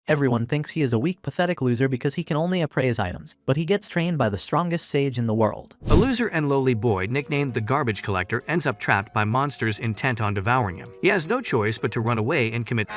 Everyone thinks he is a weak, pathetic loser because he can only appraise items, but he gets trained by the strongest sage in the world. A loser and lowly boy nicknamed the Garbage Collector ends up trapped by monsters intent on devouring him. He has no choice but to run away and commit,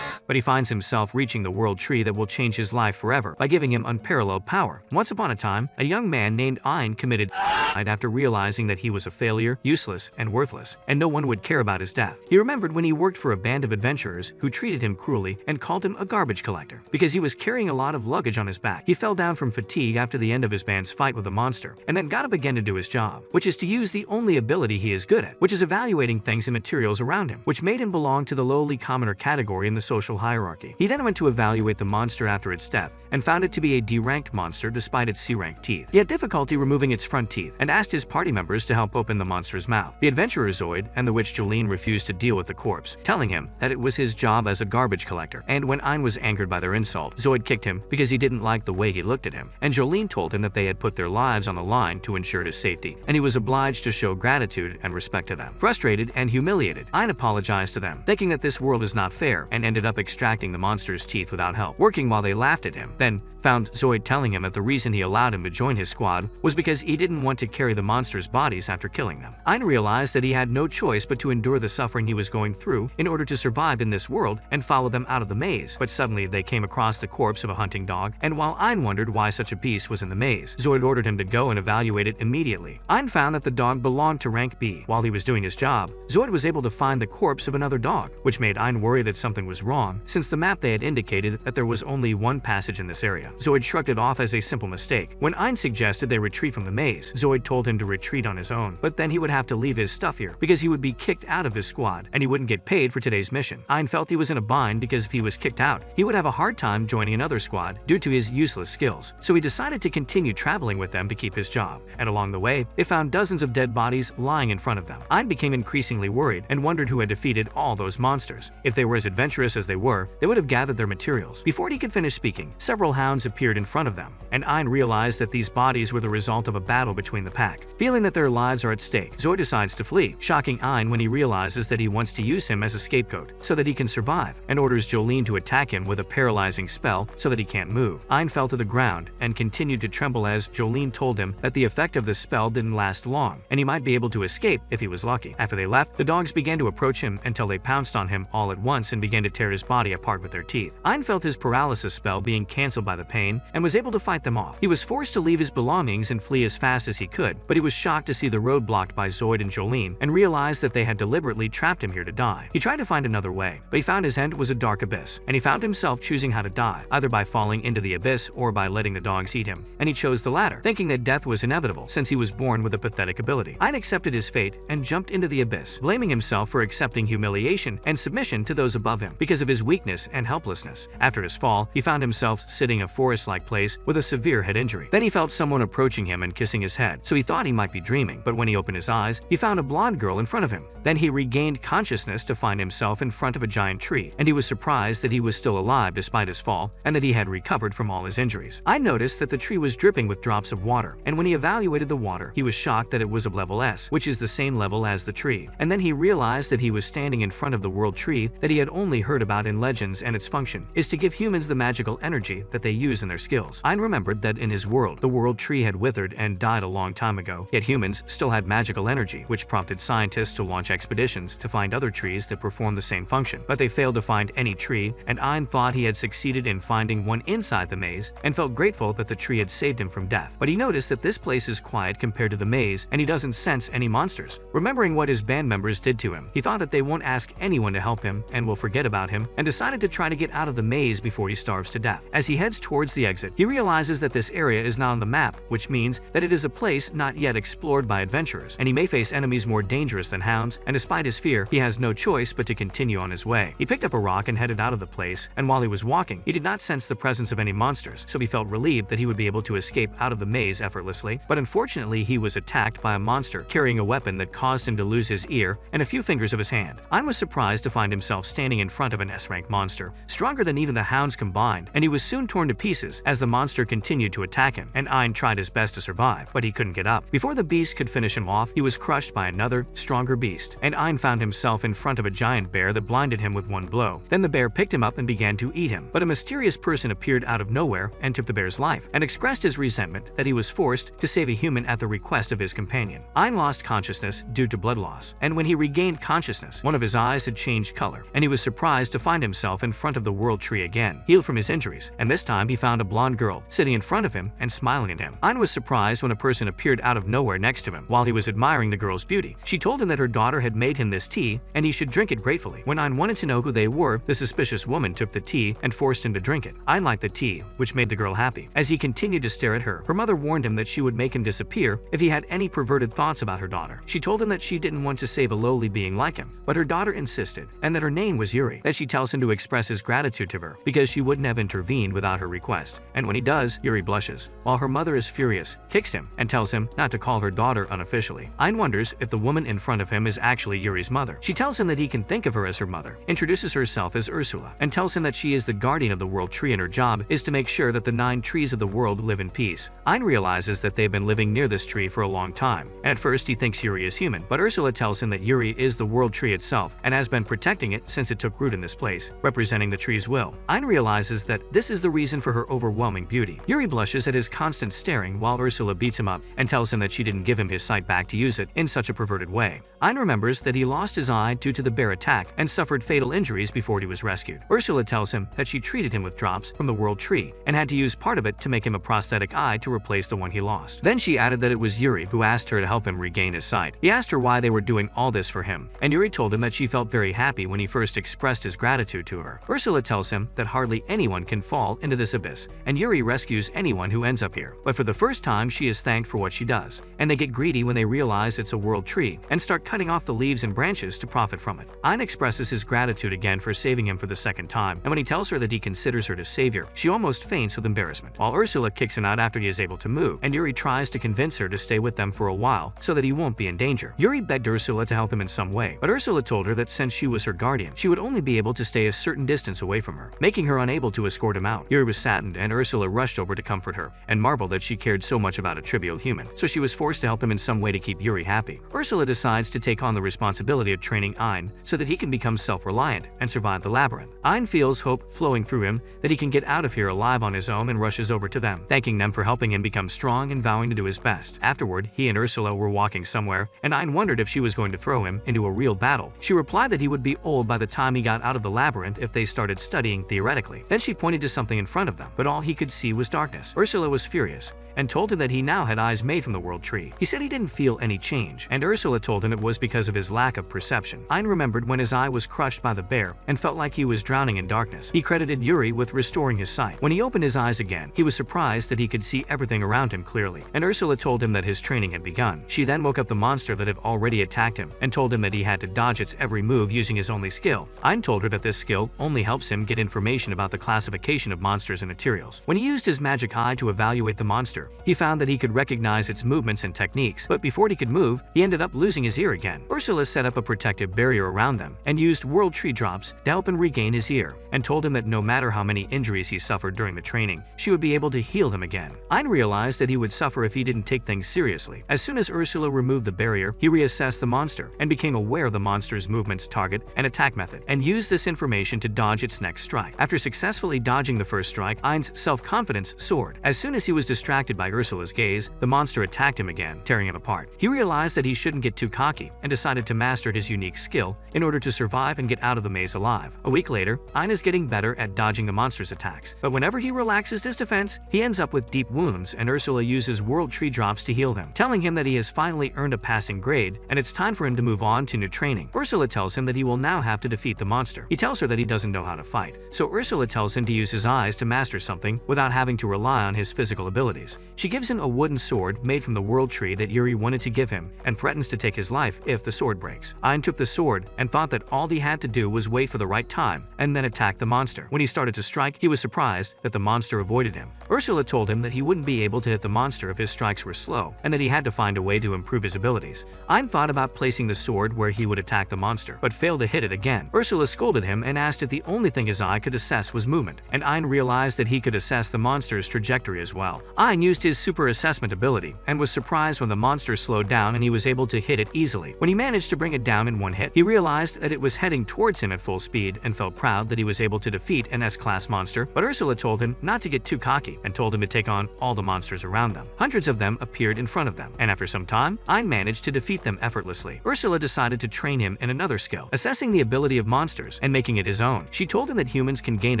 but he finds himself reaching the world tree that will change his life forever by giving him unparalleled power. Once upon a time, a young man named Ein committed suicide after realizing that he was a failure, useless, and worthless, and no one would care about his death. He remembered when he worked for a band of adventurers who treated him cruelly and called him a garbage collector because he was carrying a lot of luggage on his back. He fell down from fatigue after the end of his band's fight with a monster, and then got up again to do his job, which is to use the only ability he is good at, which is evaluating things and materials around him, which made him belong to the lowly commoner category in the social hierarchy. He then went to evaluate the monster after its death and found it to be a D-ranked monster despite its C-ranked teeth. He had difficulty removing its front teeth and asked his party members to help open the monster's mouth. The adventurer Zoid and the witch Jolene refused to deal with the corpse, telling him that it was his job as a garbage collector, and when Ein was angered by their insult, Zoid kicked him because he didn't like the way he looked at him, and Jolene told him that they had put their lives on the line to ensure his safety, and he was obliged to show gratitude and respect to them. Frustrated and humiliated, Ein apologized to them, thinking that this world is not fair, and ended up extracting the monster's teeth without help, working while they laughed at him. Then found Zoid telling him that the reason he allowed him to join his squad was because he didn't want to carry the monster's bodies after killing them. Ein realized that he had no choice but to endure the suffering he was going through in order to survive in this world and follow them out of the maze, but suddenly they came across the corpse of a hunting dog, and while Ein wondered why such a beast was in the maze, Zoid ordered him to go and evaluate it immediately. Ein found that the dog belonged to rank B. While he was doing his job, Zoid was able to find the corpse of another dog, which made Ein worry that something was wrong, since the map they had indicated that there was only one passage in this area. Zoid shrugged it off as a simple mistake. When Ein suggested they retreat from the maze, Zoid told him to retreat on his own, but then he would have to leave his stuff here because he would be kicked out of his squad and he wouldn't get paid for today's mission. Ein felt he was in a bind because if he was kicked out, he would have a hard time joining another squad due to his useless skills, so he decided to continue traveling with them to keep his job, and along the way, they found dozens of dead bodies lying in front of them. Ein became increasingly worried and wondered who had defeated all those monsters. If they were as adventurous as they were, they would have gathered their materials. Before he could finish speaking, several hounds appeared in front of them, and Ein realized that these bodies were the result of a battle between the pack. Feeling that their lives are at stake, Zoid decides to flee, shocking Ein when he realizes that he wants to use him as a scapegoat so that he can survive, and orders Jolene to attack him with a paralyzing spell so that he can't move. Ein fell to the ground and continued to tremble as Jolene told him that the effect of the spell didn't last long, and he might be able to escape if he was lucky. After they left, the dogs began to approach him until they pounced on him all at once and began to tear his body apart with their teeth. Ein felt his paralysis spell being cancelled by the pain and was able to fight them off. He was forced to leave his belongings and flee as fast as he could, but he was shocked to see the road blocked by Zoid and Jolene and realized that they had deliberately trapped him here to die. He tried to find another way, but he found his end was a dark abyss, and he found himself choosing how to die, either by falling into the abyss or by letting the dogs eat him, and he chose the latter, thinking that death was inevitable since he was born with a pathetic ability. Ein accepted his fate and jumped into the abyss, blaming himself for accepting humiliation and submission to those above him because of his weakness and helplessness. After his fall, he found himself sitting in a forest-like place with a severe head injury. Then he felt someone approaching him and kissing his head, so he thought he might be dreaming, but when he opened his eyes, he found a blonde girl in front of him. Then he regained consciousness to find himself in front of a giant tree, and he was surprised that he was still alive despite his fall and that he had recovered from all his injuries. I noticed that the tree was dripping with drops of water, and when he evaluated the water, he was shocked that it was of level S, which is the same level as the tree. And then he realized that he was standing in front of the world tree that he had only heard about in legends, and its function is to give humans the magical energy that they use in their skills. Ein remembered that in his world, the world tree had withered and died a long time ago, yet humans still had magical energy, which prompted scientists to launch expeditions to find other trees that perform the same function. But they failed to find any tree, and Ein thought he had succeeded in finding one inside the maze and felt grateful that the tree had saved him from death. But he noticed that this place is quiet compared to the maze, and he doesn't sense any monsters. Remembering what his band members did to him, he thought that they won't ask anyone to help him and will forget about him, and decided to try to get out of the maze before he starves to death. As he heads towards the exit, he realizes that this area is not on the map, which means that it is a place not yet explored by adventurers, and he may face enemies more dangerous than hounds, and despite his fear, he has no choice but to continue on his way. He picked up a rock and headed out of the place, and while he was walking, he did not sense the presence of any monsters, so he felt relieved that he would be able to escape out of the maze effortlessly, but unfortunately he was attacked by a monster carrying a weapon that caused him to lose his ear and a few fingers of his hand. Ein was surprised to find himself standing in front of an S-rank monster, stronger than even the hounds combined, and he was soon torn to pieces as the monster continued to attack him, and Ein tried his best to survive, but he couldn't get up. Before the beast could finish him off, he was crushed by another, stronger beast. beast, and Ein found himself in front of a giant bear that blinded him with one blow. Then the bear picked him up and began to eat him, but a mysterious person appeared out of nowhere and took the bear's life, and expressed his resentment that he was forced to save a human at the request of his companion. Ein lost consciousness due to blood loss, and when he regained consciousness, one of his eyes had changed color, and he was surprised to find himself in front of the world tree again, healed from his injuries, and this time he found a blonde girl sitting in front of him and smiling at him. Ein was surprised when a person appeared out of nowhere next to him while he was admiring the girl's beauty. She told him that her daughter had made him this tea and he should drink it gratefully. When Ein wanted to know who they were, the suspicious woman took the tea and forced him to drink it. Ein liked the tea, which made the girl happy. As he continued to stare at her, her mother warned him that she would make him disappear if he had any perverted thoughts about her daughter. She told him that she didn't want to save a lowly being like him, but her daughter insisted, and that her name was Yuri. That she tells him to express his gratitude to her because she wouldn't have intervened without her request. And when he does, Yuri blushes, while her mother is furious, kicks him, and tells him not to call her daughter unofficially. Ein wonders if the woman in front of him is actually Yuri's mother. She tells him that he can think of her as her mother, introduces herself as Ursula, and tells him that she is the guardian of the world tree and her job is to make sure that the 9 trees of the world live in peace. Ein realizes that they've been living near this tree for a long time, and at first he thinks Yuri is human, but Ursula tells him that Yuri is the world tree itself and has been protecting it since it took root in this place, representing the tree's will. Ein realizes that this is the reason for her overwhelming beauty. Yuri blushes at his constant staring while Ursula beats him up and tells him that she didn't give him his sight back to use it in such a perverted way. Ein remembers that he lost his eye due to the bear attack and suffered fatal injuries before he was rescued. Ursula tells him that she treated him with drops from the world tree and had to use part of it to make him a prosthetic eye to replace the one he lost. Then she added that it was Yuri who asked her to help him regain his sight. He asked her why they were doing all this for him, and Yuri told him that she felt very happy when he first expressed his gratitude to her. Ursula tells him that hardly anyone can fall into this abyss, and Yuri rescues anyone who ends up here. But for the first time, she is thanked for what she does, and they get greedy when they realize it's a world tree and start cutting off the leaves and branches to profit from it. Ein expresses his gratitude again for saving him for the second time, and when he tells her that he considers her his savior, she almost faints with embarrassment, while Ursula kicks him out after he is able to move, and Yuri tries to convince her to stay with them for a while so that he won't be in danger. Yuri begged Ursula to help him in some way, but Ursula told her that since she was her guardian, she would only be able to stay a certain distance away from her, making her unable to escort him out. Yuri was saddened, and Ursula rushed over to comfort her and marveled that she cared so much about a trivial human, so she was forced to help him in some way to keep Yuri happy. Ursula decides to take on the responsibility of training Ein so that he can become self-reliant and survive the labyrinth. Ein feels hope flowing through him that he can get out of here alive on his own and rushes over to them, thanking them for helping him become strong and vowing to do his best. Afterward, he and Ursula were walking somewhere, and Ein wondered if she was going to throw him into a real battle. She replied that he would be old by the time he got out of the labyrinth if they started studying theoretically. Then she pointed to something in front of them, but all he could see was darkness. Ursula was furious and told him that he now had eyes made from the world tree. He said he didn't feel any change, and Ursula told him it was because of his lack of perception. Ein remembered when his eye was crushed by the bear and felt like he was drowning in darkness. He credited Yuri with restoring his sight. When he opened his eyes again, he was surprised that he could see everything around him clearly, and Ursula told him that his training had begun. She then woke up the monster that had already attacked him and told him that he had to dodge its every move using his only skill. Ein told her that this skill only helps him get information about the classification of monsters and materials. When he used his magic eye to evaluate the monster, he found that he could recognize its movements and techniques, but before he could move, he ended up losing his ear again. Ursula set up a protective barrier around them and used world tree drops to help him regain his ear, and told him that no matter how many injuries he suffered during the training, she would be able to heal him again. Ein realized that he would suffer if he didn't take things seriously. As soon as Ursula removed the barrier, he reassessed the monster and became aware of the monster's movements, target, and attack method, and used this information to dodge its next strike. After successfully dodging the first strike, Ein's self-confidence soared. As soon as he was distracted by Ursula's gaze, the monster attacked him again, tearing him apart. He realized that he shouldn't get too cocky and decided to master his unique skill in order to survive and get out of the maze alive. A week later, Ein is getting better at dodging the monster's attacks, but whenever he relaxes his defense, he ends up with deep wounds, and Ursula uses world tree drops to heal them, telling him that he has finally earned a passing grade and it's time for him to move on to new training. Ursula tells him that he will now have to defeat the monster. He tells her that he doesn't know how to fight, so Ursula tells him to use his eyes to master something without having to rely on his physical abilities. She gives him a wooden sword made from the world tree that Yuri wanted to give him and threatens to take his life if the sword breaks. Ein took the sword and thought that all he had to do was wait for the right time and then attack the monster. When he started to strike, he was surprised that the monster avoided him. Ursula told him that he wouldn't be able to hit the monster if his strikes were slow, and that he had to find a way to improve his abilities. Ein thought about placing the sword where he would attack the monster, but failed to hit it again. Ursula scolded him and asked if the only thing his eye could assess was movement, and Ein realized that he could assess the monster's trajectory as well. Ein used used his super assessment ability and was surprised when the monster slowed down and he was able to hit it easily. When he managed to bring it down in one hit, he realized that it was heading towards him at full speed and felt proud that he was able to defeat an S-class monster, but Ursula told him not to get too cocky and told him to take on all the monsters around them. Hundreds of them appeared in front of them, and after some time, Ein managed to defeat them effortlessly. Ursula decided to train him in another skill, assessing the ability of monsters and making it his own. She told him that humans can gain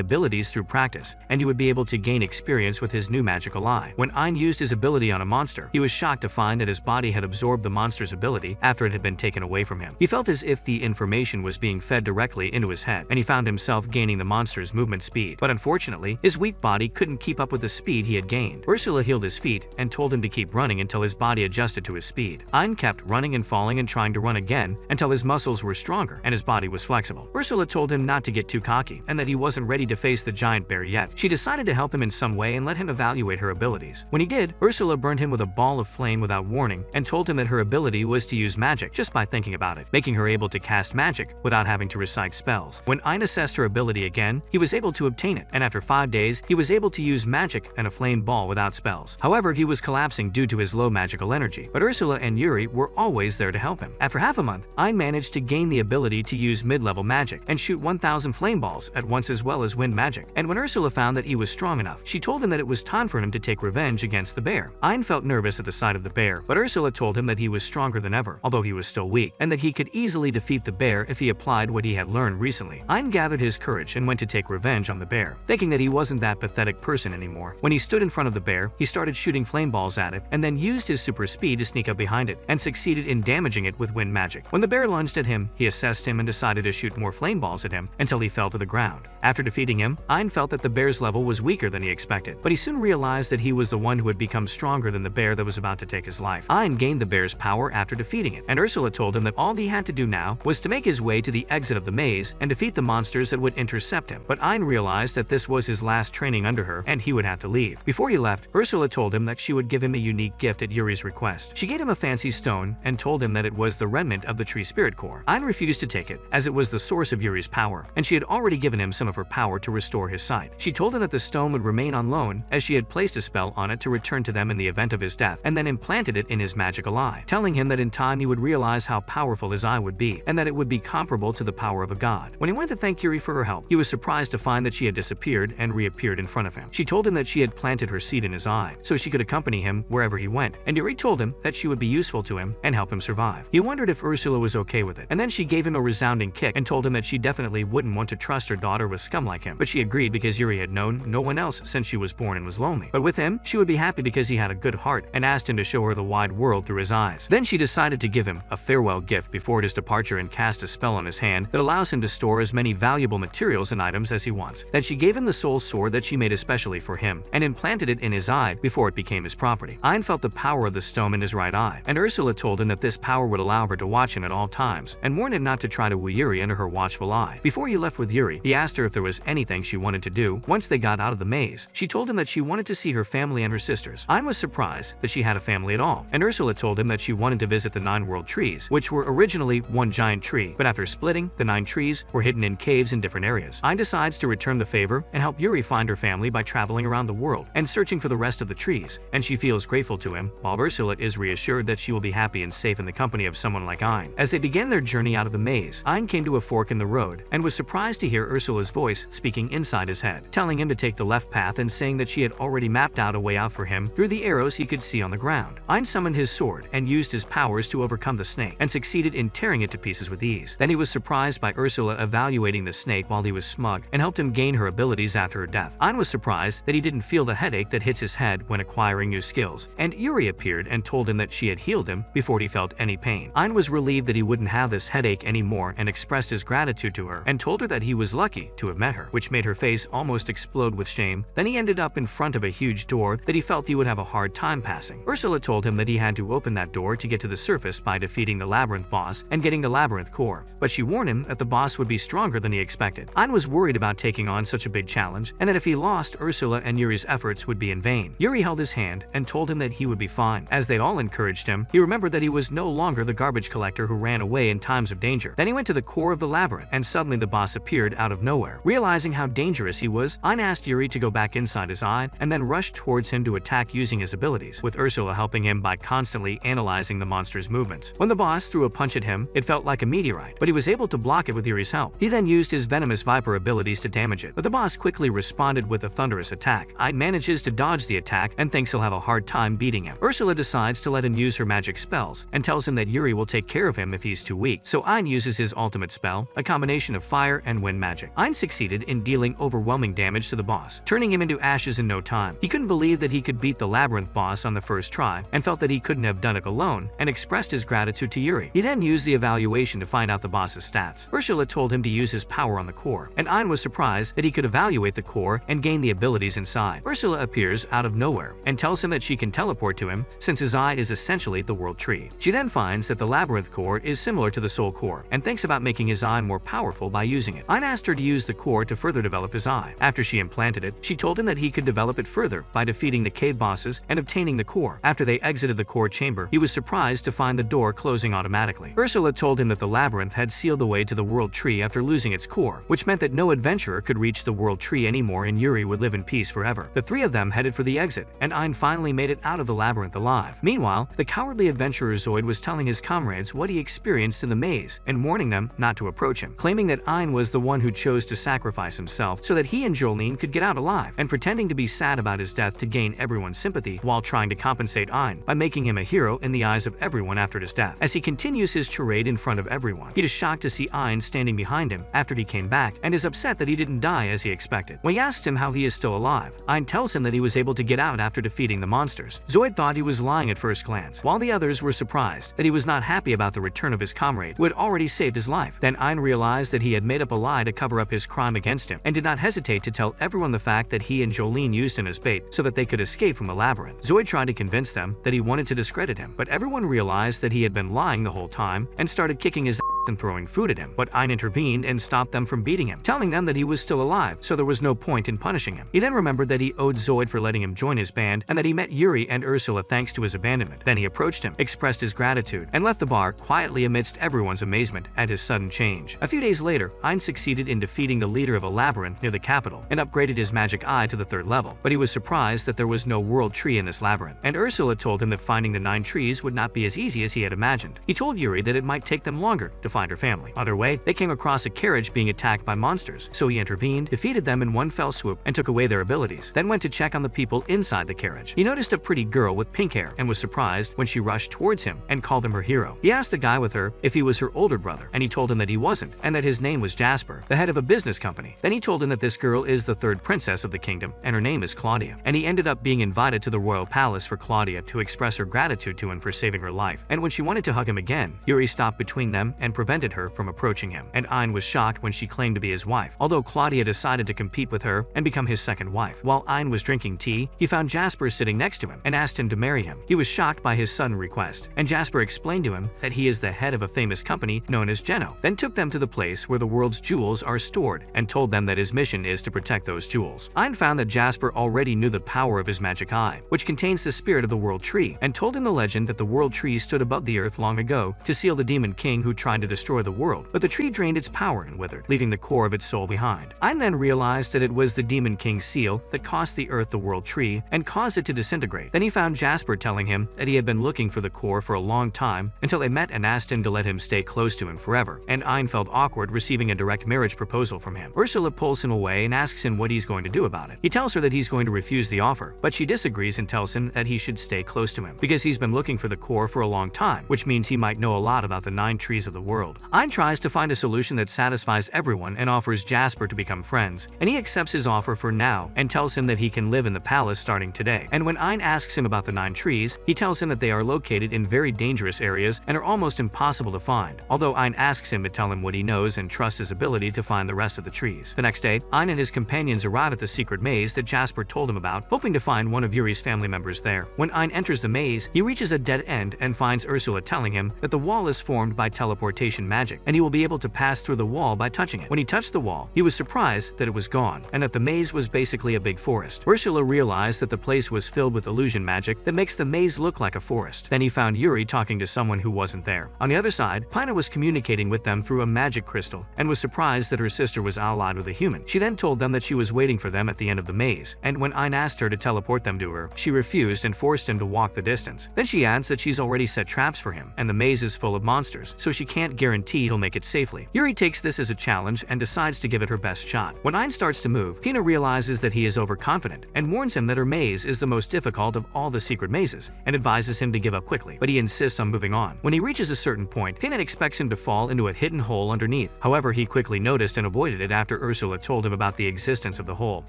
abilities through practice, and he would be able to gain experience with his new magical eye. When Ein used his ability on a monster, he was shocked to find that his body had absorbed the monster's ability after it had been taken away from him. He felt as if the information was being fed directly into his head, and he found himself gaining the monster's movement speed. But unfortunately, his weak body couldn't keep up with the speed he had gained. Ursula healed his feet and told him to keep running until his body adjusted to his speed. Ein kept running and falling and trying to run again until his muscles were stronger and his body was flexible. Ursula told him not to get too cocky and that he wasn't ready to face the giant bear yet. She decided to help him in some way and let him evaluate her abilities. When he did, Ursula burned him with a ball of flame without warning and told him that her ability was to use magic just by thinking about it, making her able to cast magic without having to recite spells. When Ein assessed her ability again, he was able to obtain it, and after 5 days, he was able to use magic and a flame ball without spells. However, he was collapsing due to his low magical energy, but Ursula and Yuri were always there to help him. After half a month, Ein managed to gain the ability to use mid-level magic and shoot 1,000 flame balls at once as well as wind magic. And when Ursula found that he was strong enough, she told him that it was time for him to take revenge against the bear. Ein felt nervous at the sight of the bear, but Ursula told him that he was stronger than ever, although he was still weak, and that he could easily defeat the bear if he applied what he had learned recently. Ein gathered his courage and went to take revenge on the bear, thinking that he wasn't that pathetic person anymore. When he stood in front of the bear, he started shooting flame balls at it and then used his super speed to sneak up behind it and succeeded in damaging it with wind magic. When the bear lunged at him, he assessed him and decided to shoot more flame balls at him until he fell to the ground. After defeating him, Ein felt that the bear's level was weaker than he expected, but he soon realized that he was the one who had become stronger than the bear that was about to take his life. Ein gained the bear's power after defeating it, and Ursula told him that all he had to do now was to make his way to the exit of the maze and defeat the monsters that would intercept him. But Ein realized that this was his last training under her and he would have to leave. Before he left, Ursula told him that she would give him a unique gift at Yuri's request. She gave him a fancy stone and told him that it was the remnant of the tree spirit core. Ein refused to take it as it was the source of Yuri's power, and she had already given him some of her power to restore his sight. She told him that the stone would remain on loan as she had placed a spell on it to return to them in the event of his death, and then implanted it in his magical eye, telling him that in time he would realize how powerful his eye would be and that it would be comparable to the power of a god. When he went to thank Yuri for her help, he was surprised to find that she had disappeared and reappeared in front of him. She told him that she had planted her seed in his eye so she could accompany him wherever he went, and Yuri told him that she would be useful to him and help him survive. He wondered if Ursula was okay with it, and then she gave him a resounding kick and told him that she definitely wouldn't want to trust her daughter with scum like him, but she agreed because Yuri had known no one else since she was born and was lonely. But with him, she would be happy because he had a good heart and asked him to show her the wide world through his eyes. Then she decided to give him a farewell gift before his departure and cast a spell on his hand that allows him to store as many valuable materials and items as he wants. Then she gave him the soul sword that she made especially for him and implanted it in his eye before it became his property. Ein felt the power of the stone in his right eye, and Ursula told him that this power would allow her to watch him at all times and warned him not to try to woo Yuri under her watchful eye. Before he left with Yuri, he asked her if there was anything she wanted to do once they got out of the maze. She told him that she wanted to see her family and her sisters. Ein was surprised that she had a family at all, and Ursula told him that she wanted to visit the 9 world trees, which were originally one giant tree, but after splitting, the 9 trees were hidden in caves in different areas. Ein decides to return the favor and help Yuri find her family by traveling around the world and searching for the rest of the trees, and she feels grateful to him, while Ursula is reassured that she will be happy and safe in the company of someone like Ein. As they began their journey out of the maze, Ein came to a fork in the road and was surprised to hear Ursula's voice speaking inside his head, telling him to take the left path and saying that she had already mapped out a way out for him through the arrows he could see on the ground. Ein summoned his sword and used his powers to overcome the snake and succeeded in tearing it to pieces with ease. Then he was surprised by Ursula evaluating the snake while he was smug and helped him gain her abilities after her death. Ein was surprised that he didn't feel the headache that hits his head when acquiring new skills, and Yuri appeared and told him that she had healed him before he felt any pain. Ein was relieved that he wouldn't have this headache anymore and expressed his gratitude to her and told her that he was lucky to have met her, which made her face almost explode with shame. Then he ended up in front of a huge door that he felt he would have a hard time passing. Ursula told him that he had to open that door to get to the surface by defeating the labyrinth boss and getting the labyrinth core, but she warned him that the boss would be stronger than he expected. Ein was worried about taking on such a big challenge and that if he lost, Ursula and Yuri's efforts would be in vain. Yuri held his hand and told him that he would be fine. As they all encouraged him, he remembered that he was no longer the garbage collector who ran away in times of danger. Then he went to the core of the labyrinth and suddenly the boss appeared out of nowhere. Realizing how dangerous he was, Ein asked Yuri to go back inside his eye and then rushed towards him him to attack using his abilities, with Ursula helping him by constantly analyzing the monster's movements. When the boss threw a punch at him, it felt like a meteorite, but he was able to block it with Yuri's help. He then used his venomous viper abilities to damage it, but the boss quickly responded with a thunderous attack. Ein manages to dodge the attack and thinks he'll have a hard time beating him. Ursula decides to let him use her magic spells and tells him that Yuri will take care of him if he's too weak, so Ein uses his ultimate spell, a combination of fire and wind magic. Ein succeeded in dealing overwhelming damage to the boss, turning him into ashes in no time. He couldn't believe that he could beat the labyrinth boss on the first try and felt that he couldn't have done it alone and expressed his gratitude to Yuri. He then used the evaluation to find out the boss's stats. Ursula told him to use his power on the core, and Ein was surprised that he could evaluate the core and gain the abilities inside. Ursula appears out of nowhere and tells him that she can teleport to him since his eye is essentially the world tree. She then finds that the labyrinth core is similar to the soul core and thinks about making his eye more powerful by using it. Ein asked her to use the core to further develop his eye. After she implanted it, she told him that he could develop it further by defeating the cave bosses and obtaining the core. After they exited the core chamber, he was surprised to find the door closing automatically. Ursula told him that the labyrinth had sealed the way to the world tree after losing its core, which meant that no adventurer could reach the world tree anymore and Yuri would live in peace forever. The three of them headed for the exit, and Ein finally made it out of the labyrinth alive. Meanwhile, the cowardly adventurer Zoid was telling his comrades what he experienced in the maze and warning them not to approach him, claiming that Ein was the one who chose to sacrifice himself so that he and Jolene could get out alive, and pretending to be sad about his death to gain everyone's sympathy while trying to compensate Ein by making him a hero in the eyes of everyone after his death. As he continues his charade in front of everyone, he is shocked to see Ein standing behind him after he came back and is upset that he didn't die as he expected. When he asks him how he is still alive, Ein tells him that he was able to get out after defeating the monsters. Zoid thought he was lying at first glance, while the others were surprised that he was not happy about the return of his comrade who had already saved his life. Then Ein realized that he had made up a lie to cover up his crime against him and did not hesitate to tell everyone the fact that he and Jolene used him as bait so that they could escape from the labyrinth. Zoid tried to convince them that he wanted to discredit him, but everyone realized that he had been lying the whole time and started kicking his ass and throwing food at him. But Ein intervened and stopped them from beating him, telling them that he was still alive, so there was no point in punishing him. He then remembered that he owed Zoid for letting him join his band and that he met Yuri and Ursula thanks to his abandonment. Then he approached him, expressed his gratitude, and left the bar quietly amidst everyone's amazement at his sudden change. A few days later, Ein succeeded in defeating the leader of a labyrinth near the capital and upgraded his magic eye to the 3rd level, but he was surprised that there was no world tree in this labyrinth, and Ursula told him that finding the 9 trees would not be as easy as he had imagined. He told Yuri that it might take them longer to find her family. On their way, they came across a carriage being attacked by monsters, so he intervened, defeated them in one fell swoop, and took away their abilities, then went to check on the people inside the carriage. He noticed a pretty girl with pink hair and was surprised when she rushed towards him and called him her hero. He asked the guy with her if he was her older brother, and he told him that he wasn't, and that his name was Jasper, the head of a business company. Then he told him that this girl is the 3rd princess of the kingdom, and her name is Claudia, and he ended up being invited to the royal palace for Claudia to express her gratitude to him for saving her life. And when she wanted to hug him again, Yuri stopped between them and prevented her from approaching him, and Ein was shocked when she claimed to be his wife, although Claudia decided to compete with her and become his second wife. While Ein was drinking tea, he found Jasper sitting next to him and asked him to marry him. He was shocked by his sudden request, and Jasper explained to him that he is the head of a famous company known as Geno, then took them to the place where the world's jewels are stored and told them that his mission is to protect those jewels. Ein found that Jasper already knew the power of his magic eye, which contains the spirit of the world tree, and told him the legend that the world tree stood above the earth long ago to seal the demon king who tried to destroy the world, but the tree drained its power and withered, leaving the core of its soul behind. Ein then realized that it was the demon king's seal that cost the earth the world tree and caused it to disintegrate. Then he found Jasper telling him that he had been looking for the core for a long time until they met and asked him to let him stay close to him forever, and Ein felt awkward receiving a direct marriage proposal from him. Ursula pulls him away and asks him what he's going to do about it. He tells her that he's going to refuse the offer, but she disagrees and tells him that he should stay close to him because he's been looking for the core for a long time, which means he might know a lot about the 9 trees of the world. Ein tries to find a solution that satisfies everyone and offers Jasper to become friends, and he accepts his offer for now and tells him that he can live in the palace starting today. And when Ein asks him about the 9 trees, he tells him that they are located in very dangerous areas and are almost impossible to find, although Ein asks him to tell him what he knows and trusts his ability to find the rest of the trees. The next day, Ein and his companions arrive at the secret maze that Jasper told him about, hoping to find one of Yuri's family members there. When Ein enters the maze, he reaches a dead end and finds Ursula telling him that the wall is formed by teleportation teleportation magic, and he will be able to pass through the wall by touching it. When he touched the wall, he was surprised that it was gone, and that the maze was basically a big forest. Ursula realized that the place was filled with illusion magic that makes the maze look like a forest. Then he found Yuri talking to someone who wasn't there. On the other side, Pina was communicating with them through a magic crystal, and was surprised that her sister was allied with a human. She then told them that she was waiting for them at the end of the maze, and when Ein asked her to teleport them to her, she refused and forced him to walk the distance. Then she adds that she's already set traps for him, and the maze is full of monsters, so she can't guarantee he'll make it safely. Yuri takes this as a challenge and decides to give it her best shot. When Ein starts to move, Pina realizes that he is overconfident and warns him that her maze is the most difficult of all the secret mazes, and advises him to give up quickly, but he insists on moving on. When he reaches a certain point, Pina expects him to fall into a hidden hole underneath. However, he quickly noticed and avoided it after Ursula told him about the existence of the hole,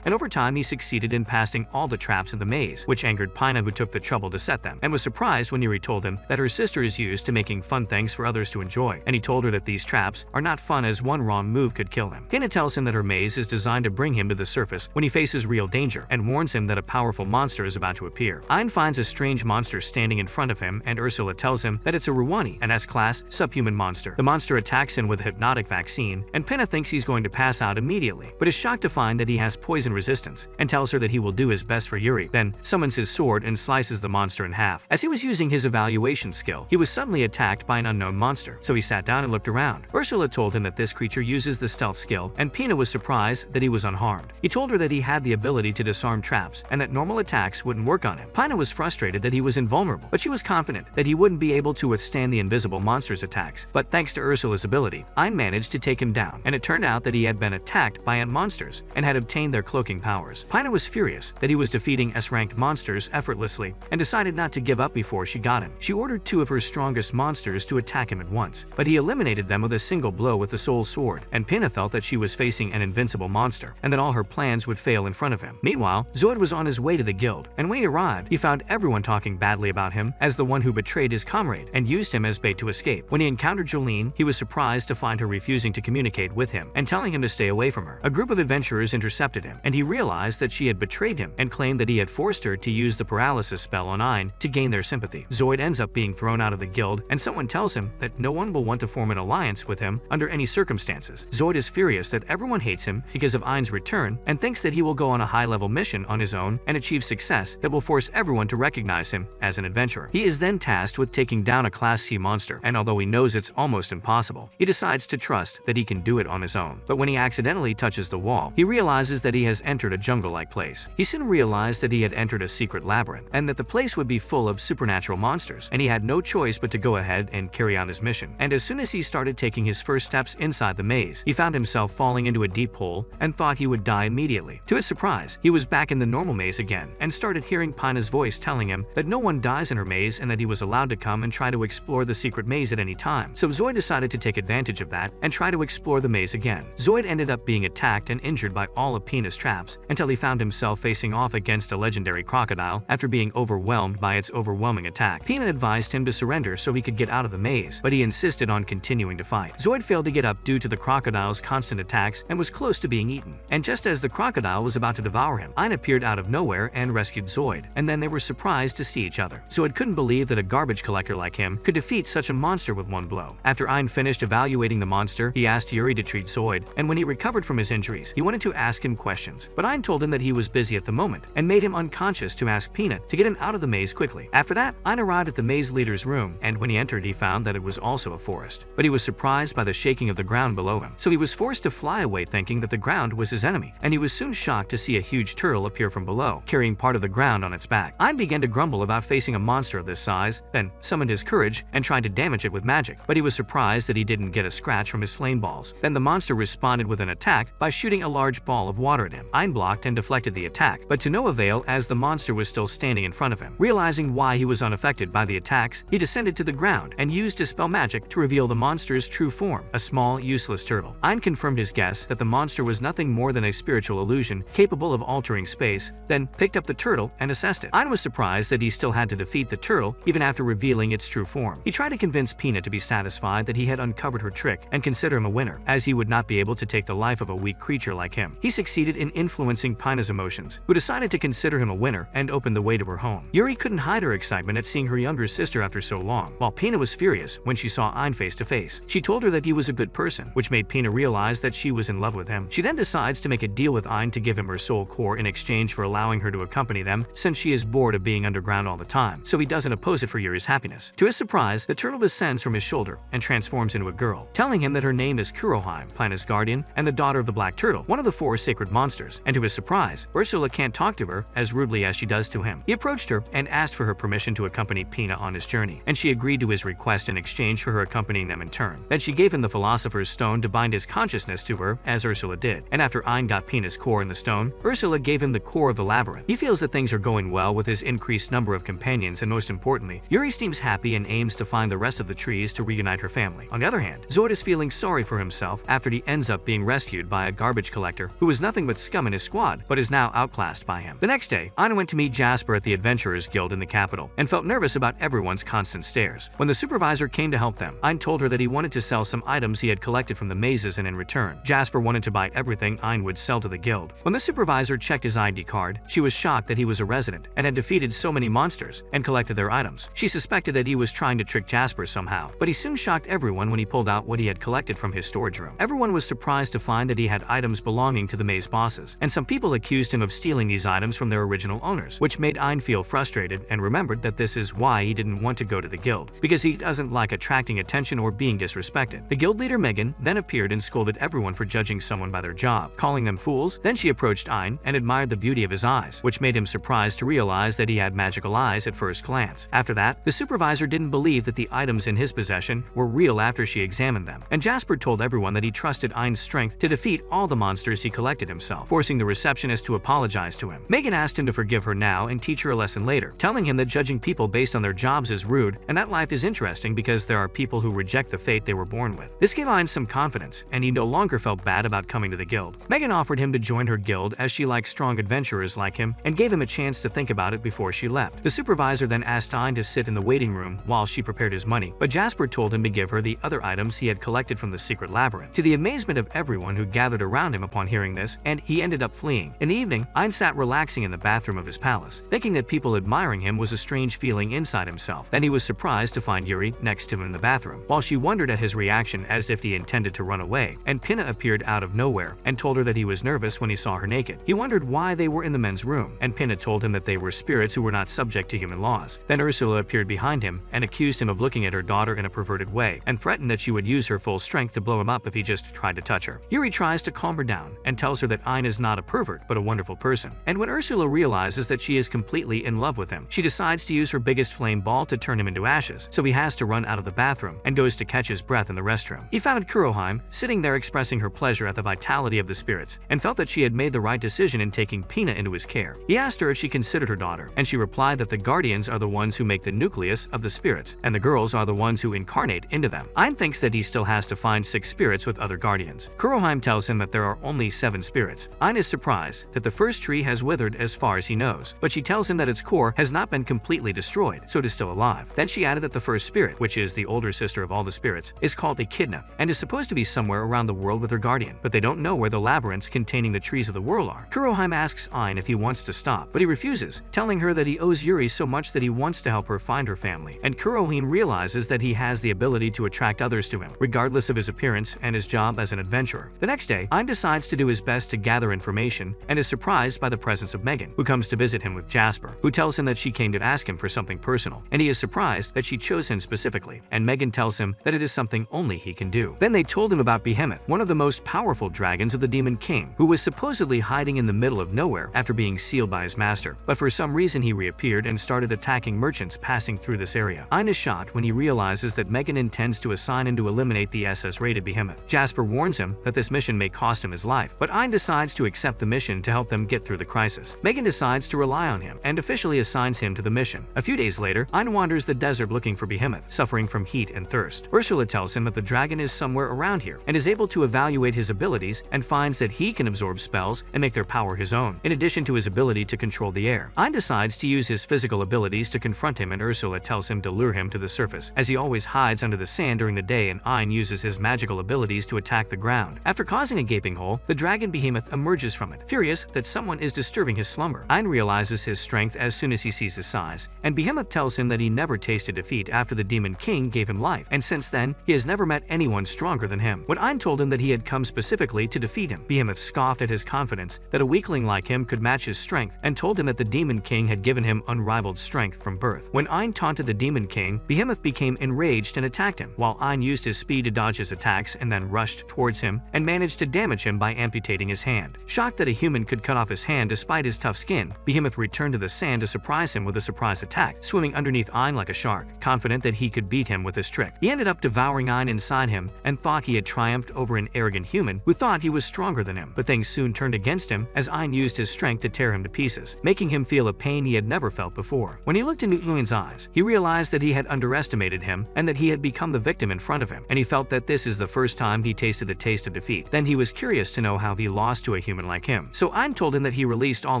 and over time he succeeded in passing all the traps in the maze, which angered Pina, who took the trouble to set them, and was surprised when Yuri told him that her sister is used to making fun things for others to enjoy, and he told her that these traps are not fun as one wrong move could kill him. Pina tells him that her maze is designed to bring him to the surface when he faces real danger, and warns him that a powerful monster is about to appear. Ein finds a strange monster standing in front of him, and Ursula tells him that it's a Ruwani, an S-class subhuman monster. The monster attacks him with a hypnotic vaccine, and Pina thinks he's going to pass out immediately, but is shocked to find that he has poison resistance, and tells her that he will do his best for Yuri, then summons his sword and slices the monster in half. As he was using his evaluation skill, he was suddenly attacked by an unknown monster, so he sat down and looked around. Ursula told him that this creature uses the stealth skill, and Pina was surprised that he was unharmed. He told her that he had the ability to disarm traps, and that normal attacks wouldn't work on him. Pina was frustrated that he was invulnerable, but she was confident that he wouldn't be able to withstand the invisible monster's attacks. But thanks to Ursula's ability, Ein managed to take him down, and it turned out that he had been attacked by ant monsters and had obtained their cloaking powers. Pina was furious that he was defeating S-ranked monsters effortlessly, and decided not to give up before she got him. She ordered two of her strongest monsters to attack him at once, but he eliminated them with a single blow with the soul sword, and Pina felt that she was facing an invincible monster, and that all her plans would fail in front of him. Meanwhile, Zoid was on his way to the guild, and when he arrived, he found everyone talking badly about him as the one who betrayed his comrade and used him as bait to escape. When he encountered Jolene, he was surprised to find her refusing to communicate with him and telling him to stay away from her. A group of adventurers intercepted him, and he realized that she had betrayed him and claimed that he had forced her to use the paralysis spell on Ein to gain their sympathy. Zoid ends up being thrown out of the guild, and someone tells him that no one will want to form an alliance with him under any circumstances. Zoid is furious that everyone hates him because of Ein's return, and thinks that he will go on a high-level mission on his own and achieve success that will force everyone to recognize him as an adventurer. He is then tasked with taking down a Class C monster, and although he knows it's almost impossible, he decides to trust that he can do it on his own. But when he accidentally touches the wall, he realizes that he has entered a jungle-like place. He soon realized that he had entered a secret labyrinth, and that the place would be full of supernatural monsters, and he had no choice but to go ahead and carry out his mission. And as soon as he started taking his first steps inside the maze, he found himself falling into a deep hole and thought he would die immediately. To his surprise, he was back in the normal maze again, and started hearing Pina's voice telling him that no one dies in her maze and that he was allowed to come and try to explore the secret maze at any time. So Zoid decided to take advantage of that and try to explore the maze again. Zoid ended up being attacked and injured by all of Pina's traps until he found himself facing off against a legendary crocodile after being overwhelmed by its overwhelming attack. Pina advised him to surrender so he could get out of the maze, but he insisted on continuing to fight. Zoid failed to get up due to the crocodile's constant attacks and was close to being eaten. And just as the crocodile was about to devour him, Ein appeared out of nowhere and rescued Zoid, and then they were surprised to see each other. Zoid couldn't believe that a garbage collector like him could defeat such a monster with one blow. After Ein finished evaluating the monster, he asked Yuri to treat Zoid, and when he recovered from his injuries, he wanted to ask him questions, but Ein told him that he was busy at the moment and made him unconscious to ask Pina to get him out of the maze quickly. After that, Ein arrived at the maze leader's room, and when he entered, he found that it was also a forest. But he was surprised by the shaking of the ground below him, so he was forced to fly away thinking that the ground was his enemy, and he was soon shocked to see a huge turtle appear from below, carrying part of the ground on its back. Ein began to grumble about facing a monster of this size, then summoned his courage and tried to damage it with magic, but he was surprised that he didn't get a scratch from his flame balls. Then the monster responded with an attack by shooting a large ball of water at him. Ein blocked and deflected the attack, but to no avail as the monster was still standing in front of him. Realizing why he was unaffected by the attacks, he descended to the ground and used dispel magic to reveal the monster's true form, a small, useless turtle. Ein confirmed his guess that the monster was nothing more than a spiritual illusion capable of altering space, then picked up the turtle and assessed it. Ein was surprised that he still had to defeat the turtle even after revealing its true form. He tried to convince Pina to be satisfied that he had uncovered her trick and consider him a winner, as he would not be able to take the life of a weak creature like him. He succeeded in influencing Pina's emotions, who decided to consider him a winner and opened the way to her home. Yuri couldn't hide her excitement at seeing her younger sister after so long, while Pina was furious when she saw Ein face face to face. She told her that he was a good person, which made Pina realize that she was in love with him. She then decides to make a deal with Ein to give him her soul core in exchange for allowing her to accompany them, since she is bored of being underground all the time, so he doesn't oppose it for Yuri's happiness. To his surprise, the turtle descends from his shoulder and transforms into a girl, telling him that her name is Kuroheim, Pina's guardian, and the daughter of the black turtle, one of the 4 sacred monsters. And to his surprise, Ursula can't talk to her as rudely as she does to him. He approached her and asked for her permission to accompany Pina on his journey, and she agreed to his request in exchange for her accompanying them in turn. Then she gave him the Philosopher's Stone to bind his consciousness to her, as Ursula did. And after Ein got Pina's core in the stone, Ursula gave him the core of the labyrinth. He feels that things are going well with his increased number of companions, and most importantly, Yuri seems happy and aims to find the rest of the trees to reunite her family. On the other hand, Zord is feeling sorry for himself after he ends up being rescued by a garbage collector who was nothing but scum in his squad, but is now outclassed by him. The next day, Ein went to meet Jasper at the Adventurers Guild in the capital and felt nervous about everyone's constant stares. When the supervisor came to help them, Ein told her that he wanted to sell some items he had collected from the mazes, and in return, Jasper wanted to buy everything Ein would sell to the guild. When the supervisor checked his ID card, she was shocked that he was a resident and had defeated so many monsters and collected their items. She suspected that he was trying to trick Jasper somehow, but he soon shocked everyone when he pulled out what he had collected from his storage room. Everyone was surprised to find that he had items belonging to the maze bosses, and some people accused him of stealing these items from their original owners, which made Ein feel frustrated and remembered that this is why he didn't want to go to the guild, because he doesn't like attracting attention or being disrespected. The guild leader Megan then appeared and scolded everyone for judging someone by their job, calling them fools. Then she approached Ein and admired the beauty of his eyes, which made him surprised to realize that he had magical eyes at first glance. After that, the supervisor didn't believe that the items in his possession were real after she examined them, and Jasper told everyone that he trusted Ein's strength to defeat all the monsters he collected himself, forcing the receptionist to apologize to him. Megan asked him to forgive her now and teach her a lesson later, telling him that judging people based on their jobs is rude and that life is interesting because there are people who reject the fate they were born with. This gave Ein some confidence, and he no longer felt bad about coming to the guild. Megan offered him to join her guild as she likes strong adventurers like him and gave him a chance to think about it before she left. The supervisor then asked Ein to sit in the waiting room while she prepared his money, but Jasper told him to give her the other items he had collected from the secret labyrinth, to the amazement of everyone who gathered around him upon hearing this, and he ended up fleeing. In the evening, Ein sat relaxing in the bathroom of his palace, thinking that people admiring him was a strange feeling inside himself. Then he was surprised to find Yuri next to him in the bathroom, while she wondered at his reaction as if he intended to run away, and Pina appeared out of nowhere and told her that he was nervous when he saw her naked. He wondered why they were in the men's room, and Pina told him that they were spirits who were not subject to human laws. Then Ursula appeared behind him and accused him of looking at her daughter in a perverted way, and threatened that she would use her full strength to blow him up if he just tried to touch her. Yuri tries to calm her down and tells her that Ein is not a pervert but a wonderful person. And when Ursula realizes that she is completely in love with him, she decides to use her biggest flame ball to turn him into ashes, so he has to run out of the bathroom and goes to catch his breath in the restroom. He found Kuroheim sitting there expressing her pleasure at the vitality of the spirits, and felt that she had made the right decision in taking Pina into his care. He asked her if she considered her daughter, and she replied that the guardians are the ones who make the nucleus of the spirits, and the girls are the ones who incarnate into them. Ein thinks that he still has to find 6 spirits with other guardians. Kuroheim tells him that there are only 7 spirits. Ein is surprised that the first tree has withered as far as he knows, but she tells him that its core has not been completely destroyed, so it is still alive. Then she added that the first spirit, which is the older sister of all the spirits, is called Echidna, and is supposed to be somewhere around the world with her guardian, but they don't know where the labyrinths containing the trees of the world are. Kuroheim asks Ein if he wants to stop, but he refuses, telling her that he owes Yuri so much that he wants to help her find her family, and Kuroheim realizes that he has the ability to attract others to him, regardless of his appearance and his job as an adventurer. The next day, Ein decides to do his best to gather information and is surprised by the presence of Megan, who comes to visit him with Jasper, who tells him that she came to ask him for something personal, and he is surprised that she chose him specifically, and Megan tells him that it is something only he can do. Then they told him about Behemoth, one of the most powerful dragons of the Demon King, who was supposedly hiding in the middle of nowhere after being sealed by his master, but for some reason he reappeared and started attacking merchants passing through this area. Ein is shocked when he realizes that Megan intends to assign him to eliminate the SS-rated Behemoth. Jasper warns him that this mission may cost him his life, but Ein decides to accept the mission to help them get through the crisis. Megan decides to rely on him and officially assigns him to the mission. A few days later, Ein wanders the desert looking for Behemoth, suffering from heat and thirst. Ursula tells him that the dragon is somewhere around here and is able to evaluate his abilities and finds that he can absorb spells and make their power his own, in addition to his ability to control the air. Ein decides to use his physical abilities to confront him, and Ursula tells him to lure him to the surface, as he always hides under the sand during the day, and Ein uses his magical abilities to attack the ground. After causing a gaping hole, the dragon Behemoth emerges from it, furious that someone is disturbing his slumber. Ein realizes his strength as soon as he sees his size, and Behemoth tells him that he never tasted defeat after the Demon King gave him life, and since then, he has never met anyone stronger than him. When Ein told him that he had come specifically to defeat him, Behemoth scoffed at his confidence that a weakling like him could match his strength and told him that the Demon King had given him unrivaled strength from birth. When Ein taunted the Demon King, Behemoth became enraged and attacked him, while Ein used his speed to dodge his attacks and then rushed towards him and managed to damage him by amputating his hand. Shocked that a human could cut off his hand despite his tough skin, Behemoth returned to the sand to surprise him with a surprise attack, swimming underneath Ein like a shark, confident that he could beat him with his trick. He ended up devouring Ein inside him and thought he had triumphed over an arrogant human who thought he was stronger than him. But things soon turned against him as Ein used his strength to tear him to pieces, making him feel a pain he had never felt before. When he looked into Uin's eyes, he realized that he had underestimated him and that he had become the victim in front of him, and he felt that this is the first time he tasted the taste of defeat. Then he was curious to know how he lost to a human like him. So Ein told him that he released all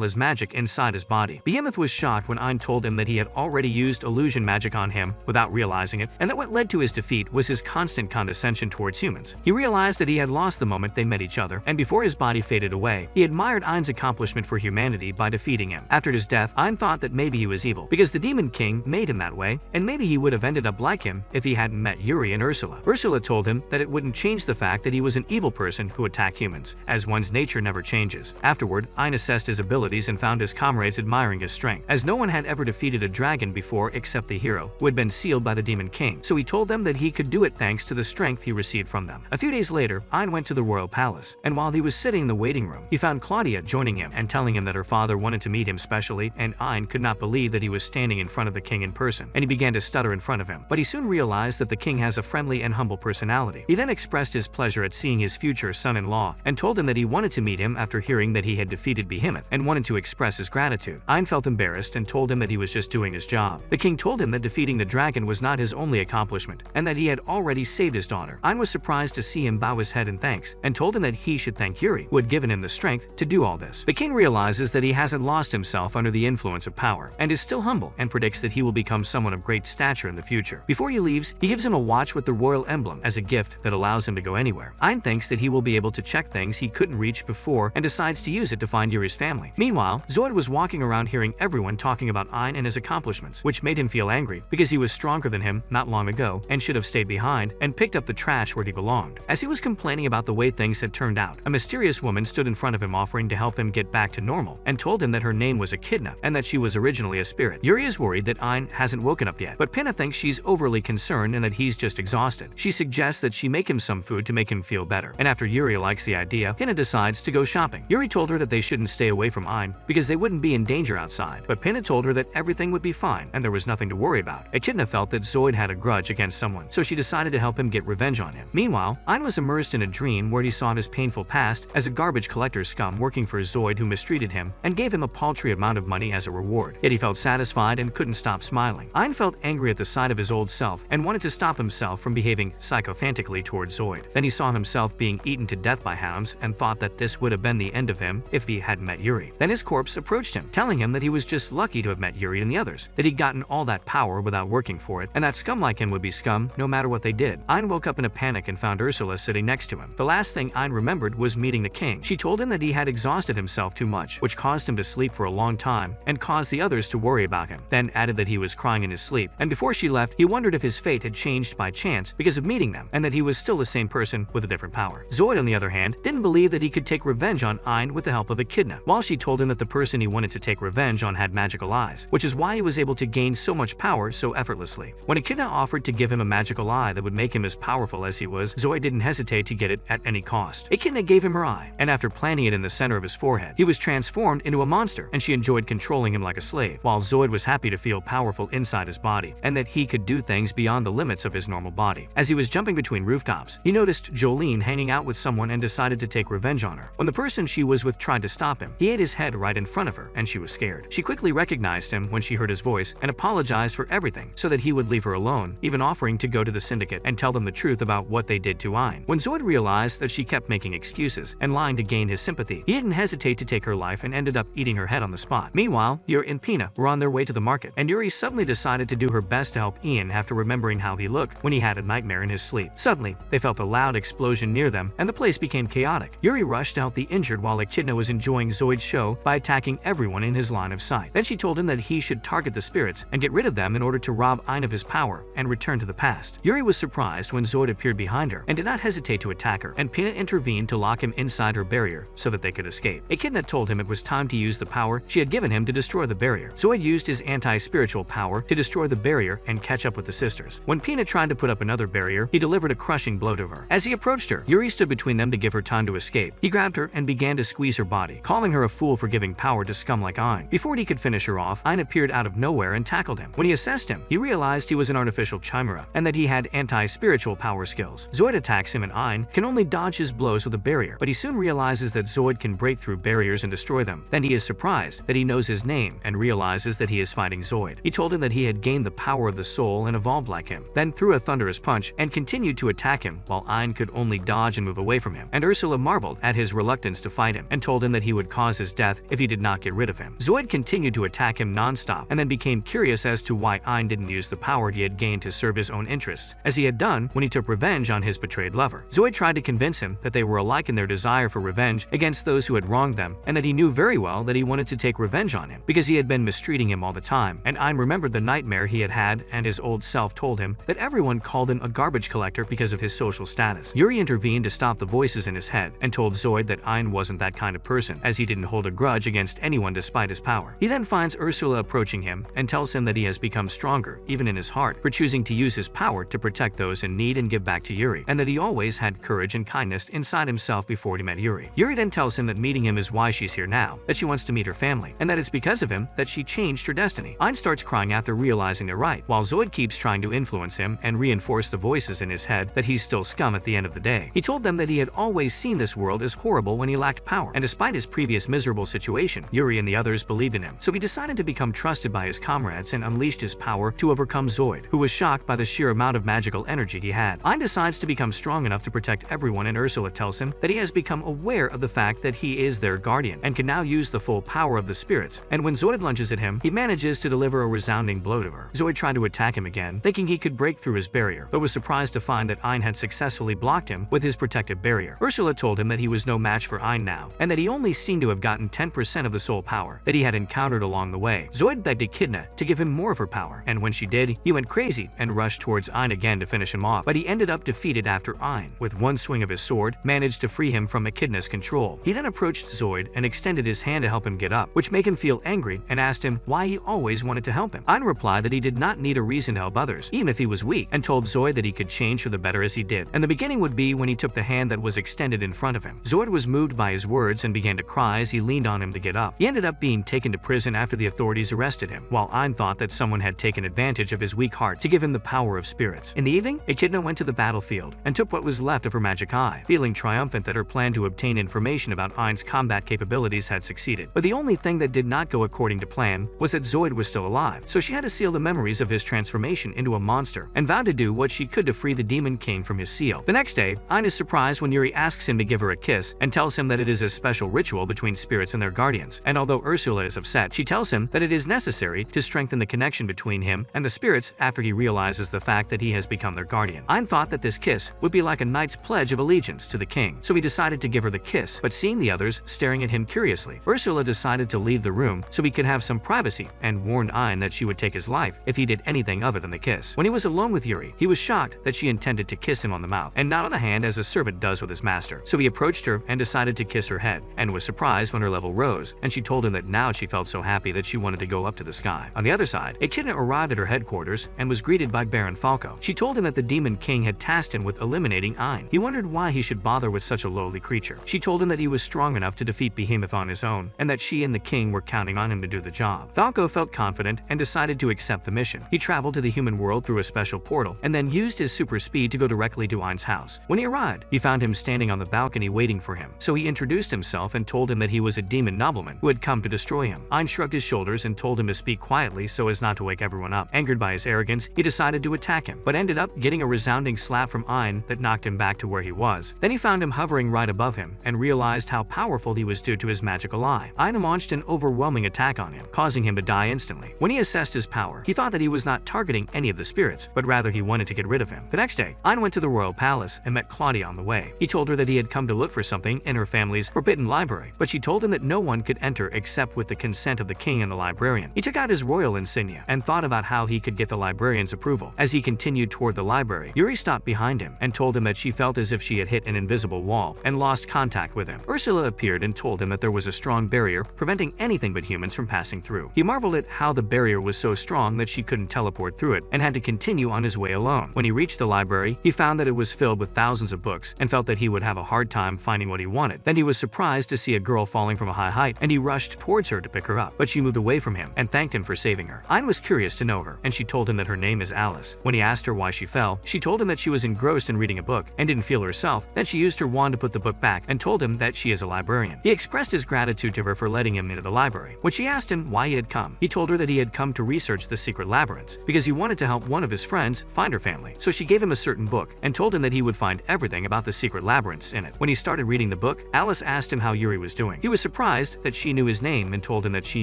his magic inside his body. Behemoth was shocked when Ein told him that he had already used illusion magic on him without realizing it, and that what led to his defeat was his constant condescension towards humans. He realized that he had lost the moment they met each other, and before his body faded away, he admired Ein's accomplishment for humanity by defeating him. After his death, Ein thought that maybe he was evil, because the Demon King made him that way, and maybe he would have ended up like him if he hadn't met Yuri and Ursula. Ursula told him that it wouldn't change the fact that he was an evil person who attacked humans, as one's nature never changes. Afterward, Ein assessed his abilities and found his comrades admiring his strength, as no one had ever defeated a dragon before except the hero, who had been sealed by the Demon King, so he told them that he could do it thanks to the strength he received from them. A few days later, Ein went to the royal palace, and while he was sitting in the waiting room, he found Claudia joining him and telling him that her father wanted to meet him specially, and Ein could not believe that he was standing in front of the king in person, and he began to stutter in front of him. But he soon realized that the king has a friendly and humble personality. He then expressed his pleasure at seeing his future son-in-law and told him that he wanted to meet him after hearing that he had defeated Behemoth and wanted to express his gratitude. Ein felt embarrassed and told him that he was just doing his job. The king told him that defeating the dragon was not his only accomplishment and that he had already saved his daughter. Ein was surprised to see him bow his head in thanks and told him that he should thank Yuri, who had given him the strength to do all this. The king realizes that he hasn't lost himself under the influence of power and is still humble and predicts that he will become someone of great stature in the future. Before he leaves, he gives him a watch with the royal emblem as a gift that allows him to go anywhere. Ein thinks that he will be able to check things he couldn't reach before and decides to use it to find Yuri's family. Meanwhile, Zoid was walking around hearing everyone talking about Ein and his accomplishments, which made him feel angry because he was stronger than him not long ago and should have stayed behind and picked up the trash where he belonged. As he was complaining about the way things had turned out, a mysterious woman stood in front of him offering to help him get back to normal and told him that her name was Echidna and that she was originally a spirit. Yuri is worried that Ein hasn't woken up yet, but Pinna thinks she's overly concerned and that he's just exhausted. She suggests that she make him some food to make him feel better, and after Yuri likes the idea, Pinna decides to go shopping. Yuri told her that they shouldn't stay away from Ein because they wouldn't be in danger outside, but Pinna told her that everything would be fine and there was nothing to worry about. Echidna felt that Zoid had a grudge against someone, so she decided to help him get revenge on him. Meanwhile, Ein was immersed in a dream where he saw his painful past as a garbage collector scum working for Zoid who mistreated him and gave him a paltry amount of money as a reward. Yet he felt satisfied and couldn't stop smiling. Ein felt angry at the sight of his old self and wanted to stop himself from behaving sycophantically towards Zoid. Then he saw himself being eaten to death by hounds and thought that this would have been the end of him if he hadn't met Yuri. Then his corpse approached him, telling him that he was just lucky to have met Yuri and the others, that he'd gotten all that power without working for it, and that scum like him would be scum no matter what they did. Ein woke up in a panic and found Ursula sitting next to him. The last thing Ein remembered was meeting the king. She told him that he had exhausted himself too much, which caused him to sleep for a long time and caused the others to worry about him, then added that he was crying in his sleep, and before she left, he wondered if his fate had changed by chance because of meeting them, and that he was still the same person with a different power. Zoid, on the other hand, didn't believe that he could take revenge on Ein with the help of Echidna, while she told him that the person he wanted to take revenge on had magical eyes, which is why he was able to gain so much power so effortlessly. When Echidna offered to give him a magical eye that would make him as powerful as he was, Zoid didn't hesitate to get it at any cost. Echidna gave him her eye, and after planting it in the center of his forehead, he was transformed into a monster, and she enjoyed controlling him like a slave, while Zoid was happy to feel powerful inside his body, and that he could do things beyond the limits of his normal body. As he was jumping between rooftops, he noticed Jolene hanging out with someone and decided to take revenge on her. When the person she was with tried to stop him, he hit his head right in front of her, and she was scared. She quickly recognized him when she heard his voice and apologized for everything so that he would leave her alone, even offering to go to the syndicate and tell them the truth about what they did to Ein. When Zoid realized that she kept making excuses and lying to gain his sympathy, he didn't hesitate to take her life and ended up eating her head on the spot. Meanwhile, Yuri and Pina were on their way to the market, and Yuri suddenly decided to do her best to help Ian after remembering how he looked when he had a nightmare in his sleep. Suddenly, they felt a loud explosion near them, and the place became chaotic. Yuri rushed to help the injured while Echidna was enjoying Zoid's show by attacking everyone in his line of sight. Then she told him that he should target the spirits and get rid of them in order to rob Ein of his power and return to the past. past. Yuri was surprised when Zoid appeared behind her and did not hesitate to attack her, and Pina intervened to lock him inside her barrier so that they could escape. Echidna told him it was time to use the power she had given him to destroy the barrier. Zoid used his anti-spiritual power to destroy the barrier and catch up with the sisters. When Pina tried to put up another barrier, he delivered a crushing blow to her. As he approached her, Yuri stood between them to give her time to escape. He grabbed her and began to squeeze her body, calling her a fool for giving power to scum like Ein. Before he could finish her off, Ein appeared out of nowhere and tackled him. When he assessed him, he realized he was an artificial chimera and that he had anti-spiritual power skills. Zoid attacks him and Ein can only dodge his blows with a barrier, but he soon realizes that Zoid can break through barriers and destroy them. Then he is surprised that he knows his name and realizes that he is fighting Zoid. He told him that he had gained the power of the soul and evolved like him, then threw a thunderous punch and continued to attack him while Ein could only dodge and move away from him. And Ursula marveled at his reluctance to fight him and told him that he would cause his death if he did not get rid of him. Zoid continued to attack him non-stop and then became curious as to why Ein didn't use the power he had gained to serve his own interests, as he had done when he took revenge on his betrayed lover. Zoid tried to convince him that they were alike in their desire for revenge against those who had wronged them, and that he knew very well that he wanted to take revenge on him because he had been mistreating him all the time. And Ein remembered the nightmare he had had, and his old self told him that everyone called him a garbage collector because of his social status. Yuri intervened to stop the voices in his head and told Zoid that Ein wasn't that kind of person, as he didn't hold a grudge against anyone despite his power. He then finds Ursula approaching him and tells him that he has become stronger, even in his heart, for choosing to use his power to protect those in need and give back to Yuri, and that he always had courage and kindness inside himself before he met Yuri. Yuri then tells him that meeting him is why she's here now, that she wants to meet her family, and that it's because of him that she changed her destiny. Ein starts crying after realizing they're right, while Zoid keeps trying to influence him and reinforce the voices in his head that he's still scum at the end of the day. He told them that he had always seen this world as horrible when he lacked power, and despite his previous miserable situation, Yuri and the others believed in him. So he decided to become trusted by his comrades and unleashed his power to overcome Zoid, who was shocked by the sheer amount of magical energy he had. Ein decides to become strong enough to protect everyone, and Ursula tells him that he has become aware of the fact that he is their guardian and can now use the full power of the spirits. And when Zoid lunges at him, he manages to deliver a resounding blow to her. Zoid tried to attack him again, thinking he could break through his barrier, but was surprised to find that Ein had successfully blocked him with his protective barrier. Ursula told him that he was no match for Ein now, and that he only seemed to have gotten 10% of the soul power that he had encountered along the way. Zoid begged Echidna to give him more of her power, and when she did, he went crazy and rushed towards Ein again to finish him off, but he ended up defeated after Ein, with one swing of his sword, managed to free him from Echidna's control. He then approached Zoid and extended his hand to help him get up, which made him feel angry and asked him why he always wanted to help him. Ein replied that he did not need a reason to help others, even if he was weak, and told Zoid that he could change for the better as he did, and the beginning would be when he took the hand that was extended in front of him. Zoid was moved by his words and began to cry as he leaned on him to get up. He ended up being taken to prison after the authorities arrested him, while Ein thought that someone had taken advantage of his weak heart to give him the power of spirits. In the evening, Echidna went to the battlefield and took what was left of her magic eye, feeling triumphant that her plan to obtain information about Ein's combat capabilities had succeeded. But the only thing that did not go according to plan was that Zoid was still alive, so she had to seal the memories of his transformation into a monster and vowed to do what she could to free the Demon King from his seal. The next day, Ein is surprised when Yuri asks him to give her a kiss and tells him that it is a special ritual between spirits and their guardians. And although Ursula is upset, she tells him that it is necessary to strengthen the connection between him and the spirits after he realizes the fact that he has become their guardian. Ein thought that this kiss would be like a knight's pledge of allegiance to the king, so he decided to give her the kiss, but seeing the others staring at him curiously, Ursula decided to leave the room so he could have some privacy and warned Ein that she would take his life if he did anything other than the kiss. When he was alone with Yuri, he was shocked that she intended to kiss him on the mouth and not on the hand as a servant does with his master. So he approached her and decided to kiss her head, and was surprised when her level rose, and she told him that now she felt so happy that she wanted to go up to the sky. On the other side, Echidna arrived at her headquarters and was greeted by Baron Falco. She told him that the Demon King had tasked him with eliminating Ein. He wondered why he should bother with such a lowly creature. She told him that he was strong enough to defeat Behemoth on his own, and that she and the king were counting on him to do the job. Falco felt confident and decided to accept the mission. He traveled to the human world through a special portal, and then used his super speed to go directly to Ein's house. When he arrived, he found him standing on the balcony waiting for him, so he introduced himself and told him that he was a demon nobleman who had come to destroy him. Ein shrugged his shoulders and told him to speak quietly so as not to wake everyone up. Angered by his arrogance, he decided to attack him, but ended up getting a resounding slap from Ein that knocked him back to where he was. Then he found him hovering right above him and realized how powerful he was due to his magical eye. Ein launched an overwhelming attack on him, causing him to die instantly. When he assessed his power, he thought that he was not targeting any of the spirits, but rather he wanted to get rid of him. The next day, Ein went to the royal palace and met Claudia on the way. He told her that he had come to look for something in her family's forbidden library, but she told him that no one could enter except with the consent of the king and the librarian. He took out his royal insignia and thought about how he could get the librarian's approval, as he he continued toward the library, Yuri stopped behind him and told him that she felt as if she had hit an invisible wall and lost contact with him. Ursula appeared and told him that there was a strong barrier preventing anything but humans from passing through. He marveled at how the barrier was so strong that she couldn't teleport through it and had to continue on his way alone. When he reached the library, he found that it was filled with thousands of books and felt that he would have a hard time finding what he wanted. Then he was surprised to see a girl falling from a high height, and he rushed towards her to pick her up, but she moved away from him and thanked him for saving her. Ein was curious to know her, and she told him that her name is Alice. When he asked her why she fell, she told him that she was engrossed in reading a book and didn't feel herself. Then she used her wand to put the book back and told him that she is a librarian. He expressed his gratitude to her for letting him into the library. When she asked him why he had come, he told her that he had come to research the secret labyrinths because he wanted to help one of his friends find her family. So she gave him a certain book and told him that he would find everything about the secret labyrinths in it. When he started reading the book, Alice asked him how Yuri was doing. He was surprised that she knew his name and told him that she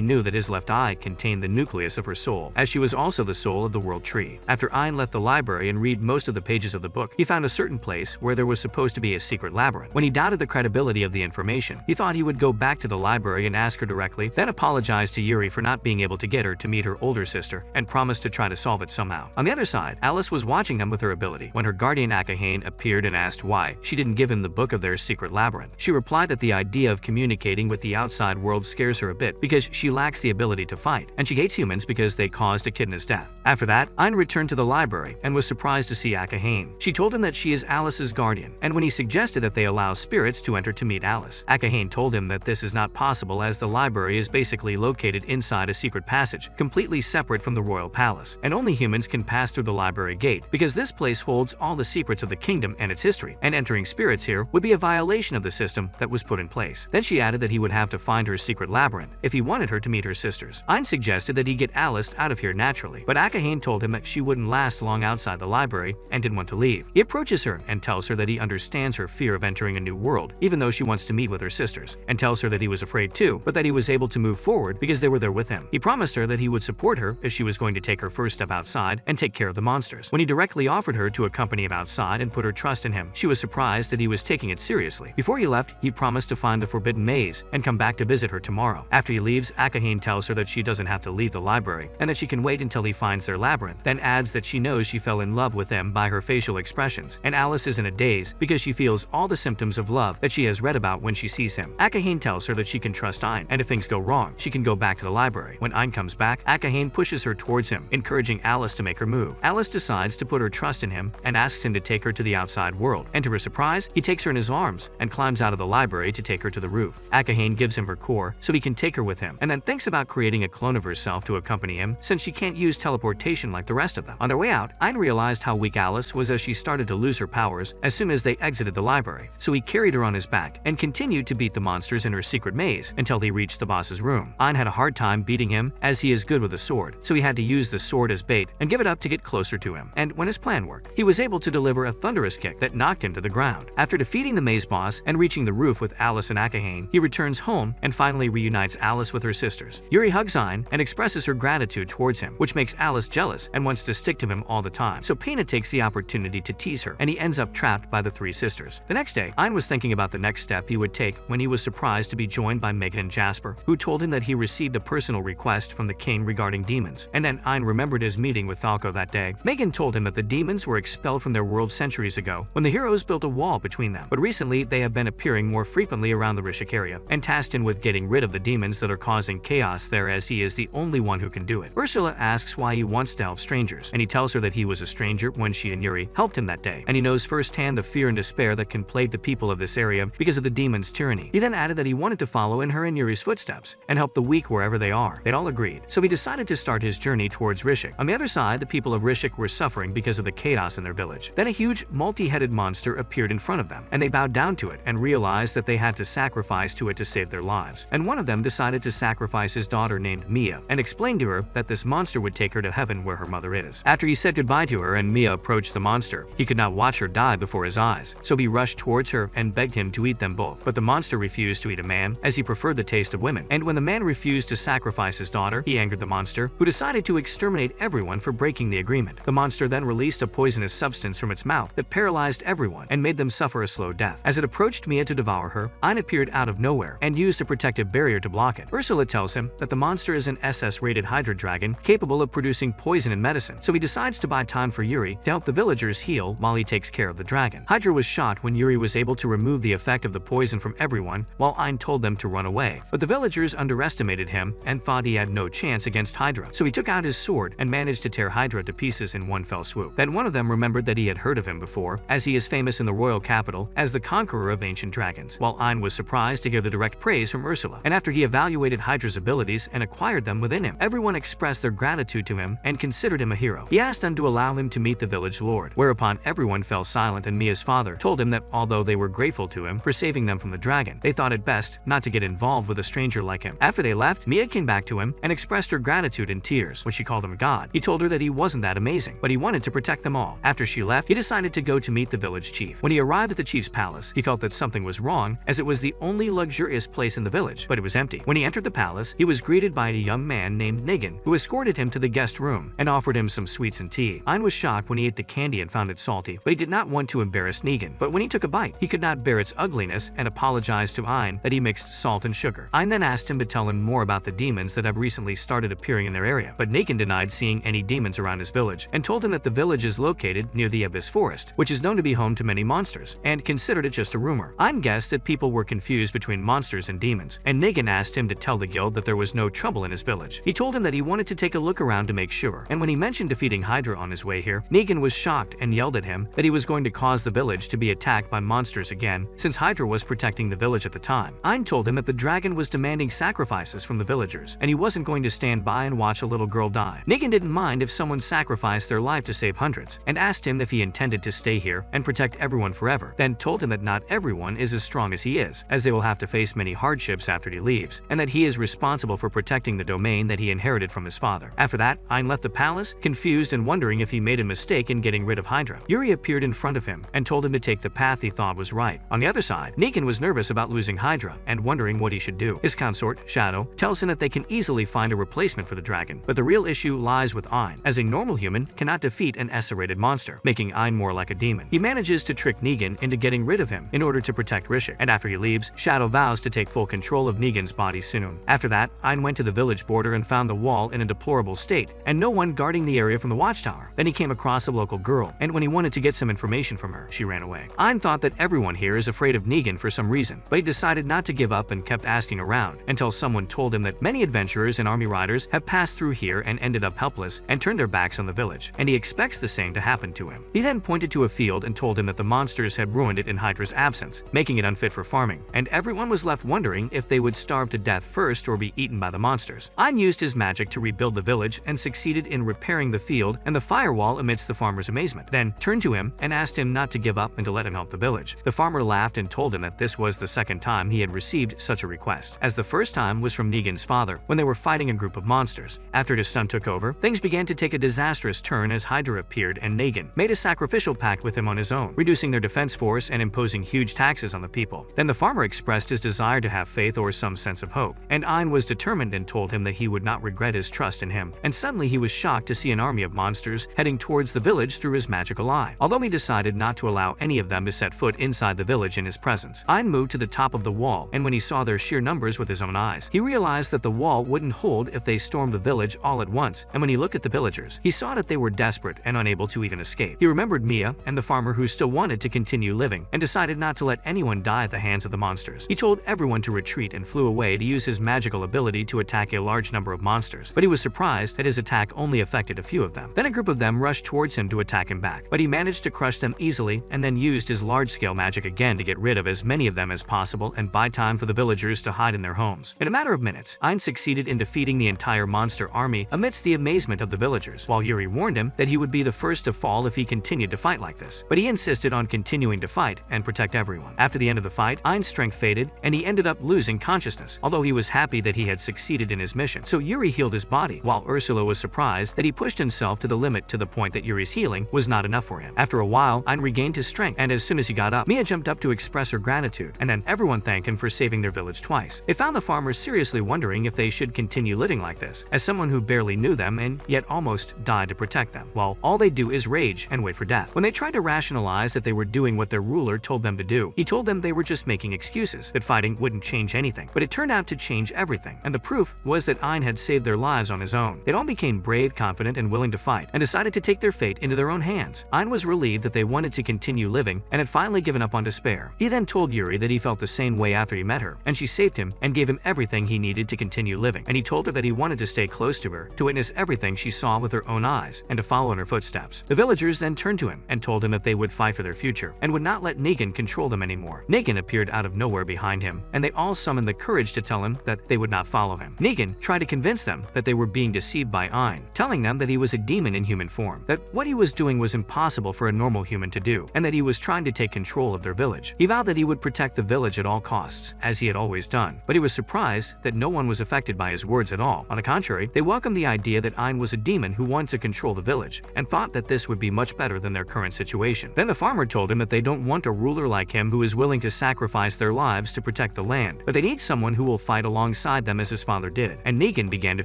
knew that his left eye contained the nucleus of her soul, as she was also the soul of the world tree. After Ein left the library and read most of the pages of the book, he found a certain place where there was supposed to be a secret labyrinth. When he doubted the credibility of the information, he thought he would go back to the library and ask her directly, then apologized to Yuri for not being able to get her to meet her older sister and promised to try to solve it somehow. On the other side, Alice was watching them with her ability when her guardian Akahane appeared and asked why she didn't give him the book of their secret labyrinth. She replied that the idea of communicating with the outside world scares her a bit because she lacks the ability to fight, and she hates humans because they caused Echidna's death. After that, Ein returned to the library and was surprised to see Akahane. She told him that she is Alice's guardian, and when he suggested that they allow spirits to enter to meet Alice, Akahane told him that this is not possible as the library is basically located inside a secret passage, completely separate from the royal palace, and only humans can pass through the library gate because this place holds all the secrets of the kingdom and its history, and entering spirits here would be a violation of the system that was put in place. Then she added that he would have to find her secret labyrinth if he wanted her to meet her sisters. Ein suggested that he get Alice out of here naturally, but Akahane told him that she wouldn't last long outside the library and didn't want to leave. He approaches her and tells her that he understands her fear of entering a new world, even though she wants to meet with her sisters, and tells her that he was afraid too, but that he was able to move forward because they were there with him. He promised her that he would support her if she was going to take her first step outside and take care of the monsters. When he directly offered her to accompany him outside and put her trust in him, she was surprised that he was taking it seriously. Before he left, he promised to find the forbidden maze and come back to visit her tomorrow. After he leaves, Akahane tells her that she doesn't have to leave the library and that she can wait until he finds their labyrinth, then adds that she knows she fell in love with them by her facial expressions, and Alice is in a daze because she feels all the symptoms of love that she has read about when she sees him. Akahane tells her that she can trust Ein, and if things go wrong, she can go back to the library. When Ein comes back, Akahane pushes her towards him, encouraging Alice to make her move. Alice decides to put her trust in him and asks him to take her to the outside world, and to her surprise, he takes her in his arms and climbs out of the library to take her to the roof. Akahane gives him her core so he can take her with him, and then thinks about creating a clone of herself to accompany him since she can't use teleportation like the rest of them. On their way out, Ein realized how weak Alice was as she started to lose her powers as soon as they exited the library, so he carried her on his back and continued to beat the monsters in her secret maze until they reached the boss's room. Ein had a hard time beating him as he is good with a sword, so he had to use the sword as bait and give it up to get closer to him. And when his plan worked, he was able to deliver a thunderous kick that knocked him to the ground. After defeating the maze boss and reaching the roof with Alice and Akahane, he returns home and finally reunites Alice with her sisters. Yuri hugs Ein and expresses her gratitude towards him, which makes Alice jealous and wants to stick to him all the time. So Pena takes the opportunity to tease her, and he ends up trapped by the three sisters. The next day, Ein was thinking about the next step he would take when he was surprised to be joined by Megan and Jasper, who told him that he received a personal request from the king regarding demons. And then Ein remembered his meeting with Falco that day. Megan told him that the demons were expelled from their world centuries ago when the heroes built a wall between them, but recently they have been appearing more frequently around the Rishik area, and tasked him with getting rid of the demons that are causing chaos there, as he is the only one who can do it. Ursula asks why he wants to help strangers, and he tells her that he was a stranger when she and Yuri helped him that day, and he knows firsthand the fear and despair that can plague the people of this area because of the demons' tyranny. He then added that he wanted to follow in her and Yuri's footsteps and help the weak wherever they are. They'd all agreed, so he decided to start his journey towards Rishik. On the other side, the people of Rishik were suffering because of the chaos in their village. Then a huge, multi-headed monster appeared in front of them, and they bowed down to it and realized that they had to sacrifice to it to save their lives. And one of them decided to sacrifice his daughter named Mia, and explained to her that this monster would take her to heaven where her mother is. After he said goodbye to her and Mia approached the monster, he could not watch her die before his eyes, so he rushed towards her and begged him to eat them both. But the monster refused to eat a man, as he preferred the taste of women. And when the man refused to sacrifice his daughter, he angered the monster, who decided to exterminate everyone for breaking the agreement. The monster then released a poisonous substance from its mouth that paralyzed everyone and made them suffer a slow death. As it approached Mia to devour her, Ein appeared out of nowhere and used a protective barrier to block it. Ursula tells him that the monster is an SS-rated Hydra dragon capable of producing poison and medicine, so he decides decides to buy time for Yuri to help the villagers heal while he takes care of the dragon. Hydra was shocked when Yuri was able to remove the effect of the poison from everyone while Ein told them to run away. But the villagers underestimated him and thought he had no chance against Hydra, so he took out his sword and managed to tear Hydra to pieces in one fell swoop. Then one of them remembered that he had heard of him before, as he is famous in the royal capital as the conqueror of ancient dragons, while Ein was surprised to hear the direct praise from Ursula. And after he evaluated Hydra's abilities and acquired them within him, everyone expressed their gratitude to him and considered him a hero. He asked them to allow him to meet the village lord, whereupon everyone fell silent, and Mia's father told him that although they were grateful to him for saving them from the dragon, they thought it best not to get involved with a stranger like him. After they left, Mia came back to him and expressed her gratitude in tears when she called him a god. He told her that he wasn't that amazing, but he wanted to protect them all. After she left, he decided to go to meet the village chief. When he arrived at the chief's palace, he felt that something was wrong, as it was the only luxurious place in the village, but it was empty. When he entered the palace, he was greeted by a young man named Negan, who escorted him to the guest room and offered him some sweets and tea. Ein was shocked when he ate the candy and found it salty, but he did not want to embarrass Negan. But when he took a bite, he could not bear its ugliness and apologized to Ein that he mixed salt and sugar. Ein then asked him to tell him more about the demons that have recently started appearing in their area, but Negan denied seeing any demons around his village and told him that the village is located near the Abyss Forest, which is known to be home to many monsters, and considered it just a rumor. Ein guessed that people were confused between monsters and demons, and Negan asked him to tell the guild that there was no trouble in his village. He told him that he wanted to take a look around to make sure, and when he mentioned defeating Hydra on his way here, Negan was shocked and yelled at him that he was going to cause the village to be attacked by monsters again, since Hydra was protecting the village at the time. Ein told him that the dragon was demanding sacrifices from the villagers, and he wasn't going to stand by and watch a little girl die. Negan didn't mind if someone sacrificed their life to save hundreds, and asked him if he intended to stay here and protect everyone forever, then told him that not everyone is as strong as he is, as they will have to face many hardships after he leaves, and that he is responsible for protecting the domain that he inherited from his father. After that, Ein left the palace, confused and wondering if he made a mistake in getting rid of Hydra. Yuri appeared in front of him and told him to take the path he thought was right. On the other side, Negan was nervous about losing Hydra and wondering what he should do. His consort, Shadow, tells him that they can easily find a replacement for the dragon, but the real issue lies with Ein, as a normal human cannot defeat an S-rated monster, making Ein more like a demon. He manages to trick Negan into getting rid of him in order to protect Rishik, and after he leaves, Shadow vows to take full control of Negan's body soon. After that, Ein went to the village border and found the wall in a deplorable state, and no one guarding the area from the watchtower. Then he came across a local girl, and when he wanted to get some information from her, she ran away. Ein thought that everyone here is afraid of Negan for some reason, but he decided not to give up and kept asking around until someone told him that many adventurers and army riders have passed through here and ended up helpless and turned their backs on the village, and he expects the same to happen to him. He then pointed to a field and told him that the monsters had ruined it in Hydra's absence, making it unfit for farming, and everyone was left wondering if they would starve to death first or be eaten by the monsters. Ein used his magic to rebuild the village and succeeded in repairing the field and the firewall amidst the farmer's amazement, then turned to him and asked him not to give up and to let him help the village. The farmer laughed and told him that this was the second time he had received such a request, as the first time was from Negan's father when they were fighting a group of monsters. After his son took over, things began to take a disastrous turn as Hydra appeared and Negan made a sacrificial pact with him on his own, reducing their defense force and imposing huge taxes on the people. Then the farmer expressed his desire to have faith or some sense of hope, and Ein was determined and told him that he would not regret his trust in him, and suddenly he was shocked to see an army of monsters heading towards the village through his magical eye. Although he decided not to allow any of them to set foot inside the village in his presence, Ein moved to the top of the wall, and when he saw their sheer numbers with his own eyes, he realized that the wall wouldn't hold if they stormed the village all at once, and when he looked at the villagers, he saw that they were desperate and unable to even escape. He remembered Mia and the farmer who still wanted to continue living, and decided not to let anyone die at the hands of the monsters. He told everyone to retreat and flew away to use his magical ability to attack a large number of monsters, but he was surprised that his attack only affected a few of them. Then a group of them rushed towards him to attack him back, but he managed to crush them easily and then used his large-scale magic again to get rid of as many of them as possible and buy time for the villagers to hide in their homes. In a matter of minutes, Ein succeeded in defeating the entire monster army amidst the amazement of the villagers, while Yuri warned him that he would be the first to fall if he continued to fight like this. But he insisted on continuing to fight and protect everyone. After the end of the fight, Ein's strength faded and he ended up losing consciousness, although he was happy that he had succeeded in his mission. So Yuri healed his body, while Ursula was surprised that he pushed himself to the limit to the point that Yuri's healing was not enough for him. After a while, Ein regained his strength, and as soon as he got up, Mia jumped up to express her gratitude, and then everyone thanked him for saving their village twice. They found the farmers seriously wondering if they should continue living like this, as someone who barely knew them and yet almost died to protect them, while all they do is rage and wait for death. When they tried to rationalize that they were doing what their ruler told them to do, he told them they were just making excuses, that fighting wouldn't change anything. But it turned out to change everything, and the proof was that Ein had saved their lives on his own. They all became brave, confident, and willing to fight and decided to take their fate into their own hands. Ein was relieved that they wanted to continue living and had finally given up on despair. He then told Yuri that he felt the same way after he met her, and she saved him and gave him everything he needed to continue living. And he told her that he wanted to stay close to her, to witness everything she saw with her own eyes, and to follow in her footsteps. The villagers then turned to him and told him that they would fight for their future and would not let Negan control them anymore. Negan appeared out of nowhere behind him, and they all summoned the courage to tell him that they would not follow him. Negan tried to convince them that they were being deceived by Ein, telling them that he was a demon in human form, that what he was doing was impossible for a normal human to do, and that he was trying to take control of their village. He vowed that he would protect the village at all costs, as he had always done, but he was surprised that no one was affected by his words at all. On the contrary, they welcomed the idea that Ein was a demon who wanted to control the village, and thought that this would be much better than their current situation. Then the farmer told him that they don't want a ruler like him who is willing to sacrifice their lives to protect the land, but they need someone who will fight alongside them as his father did. And Negan began to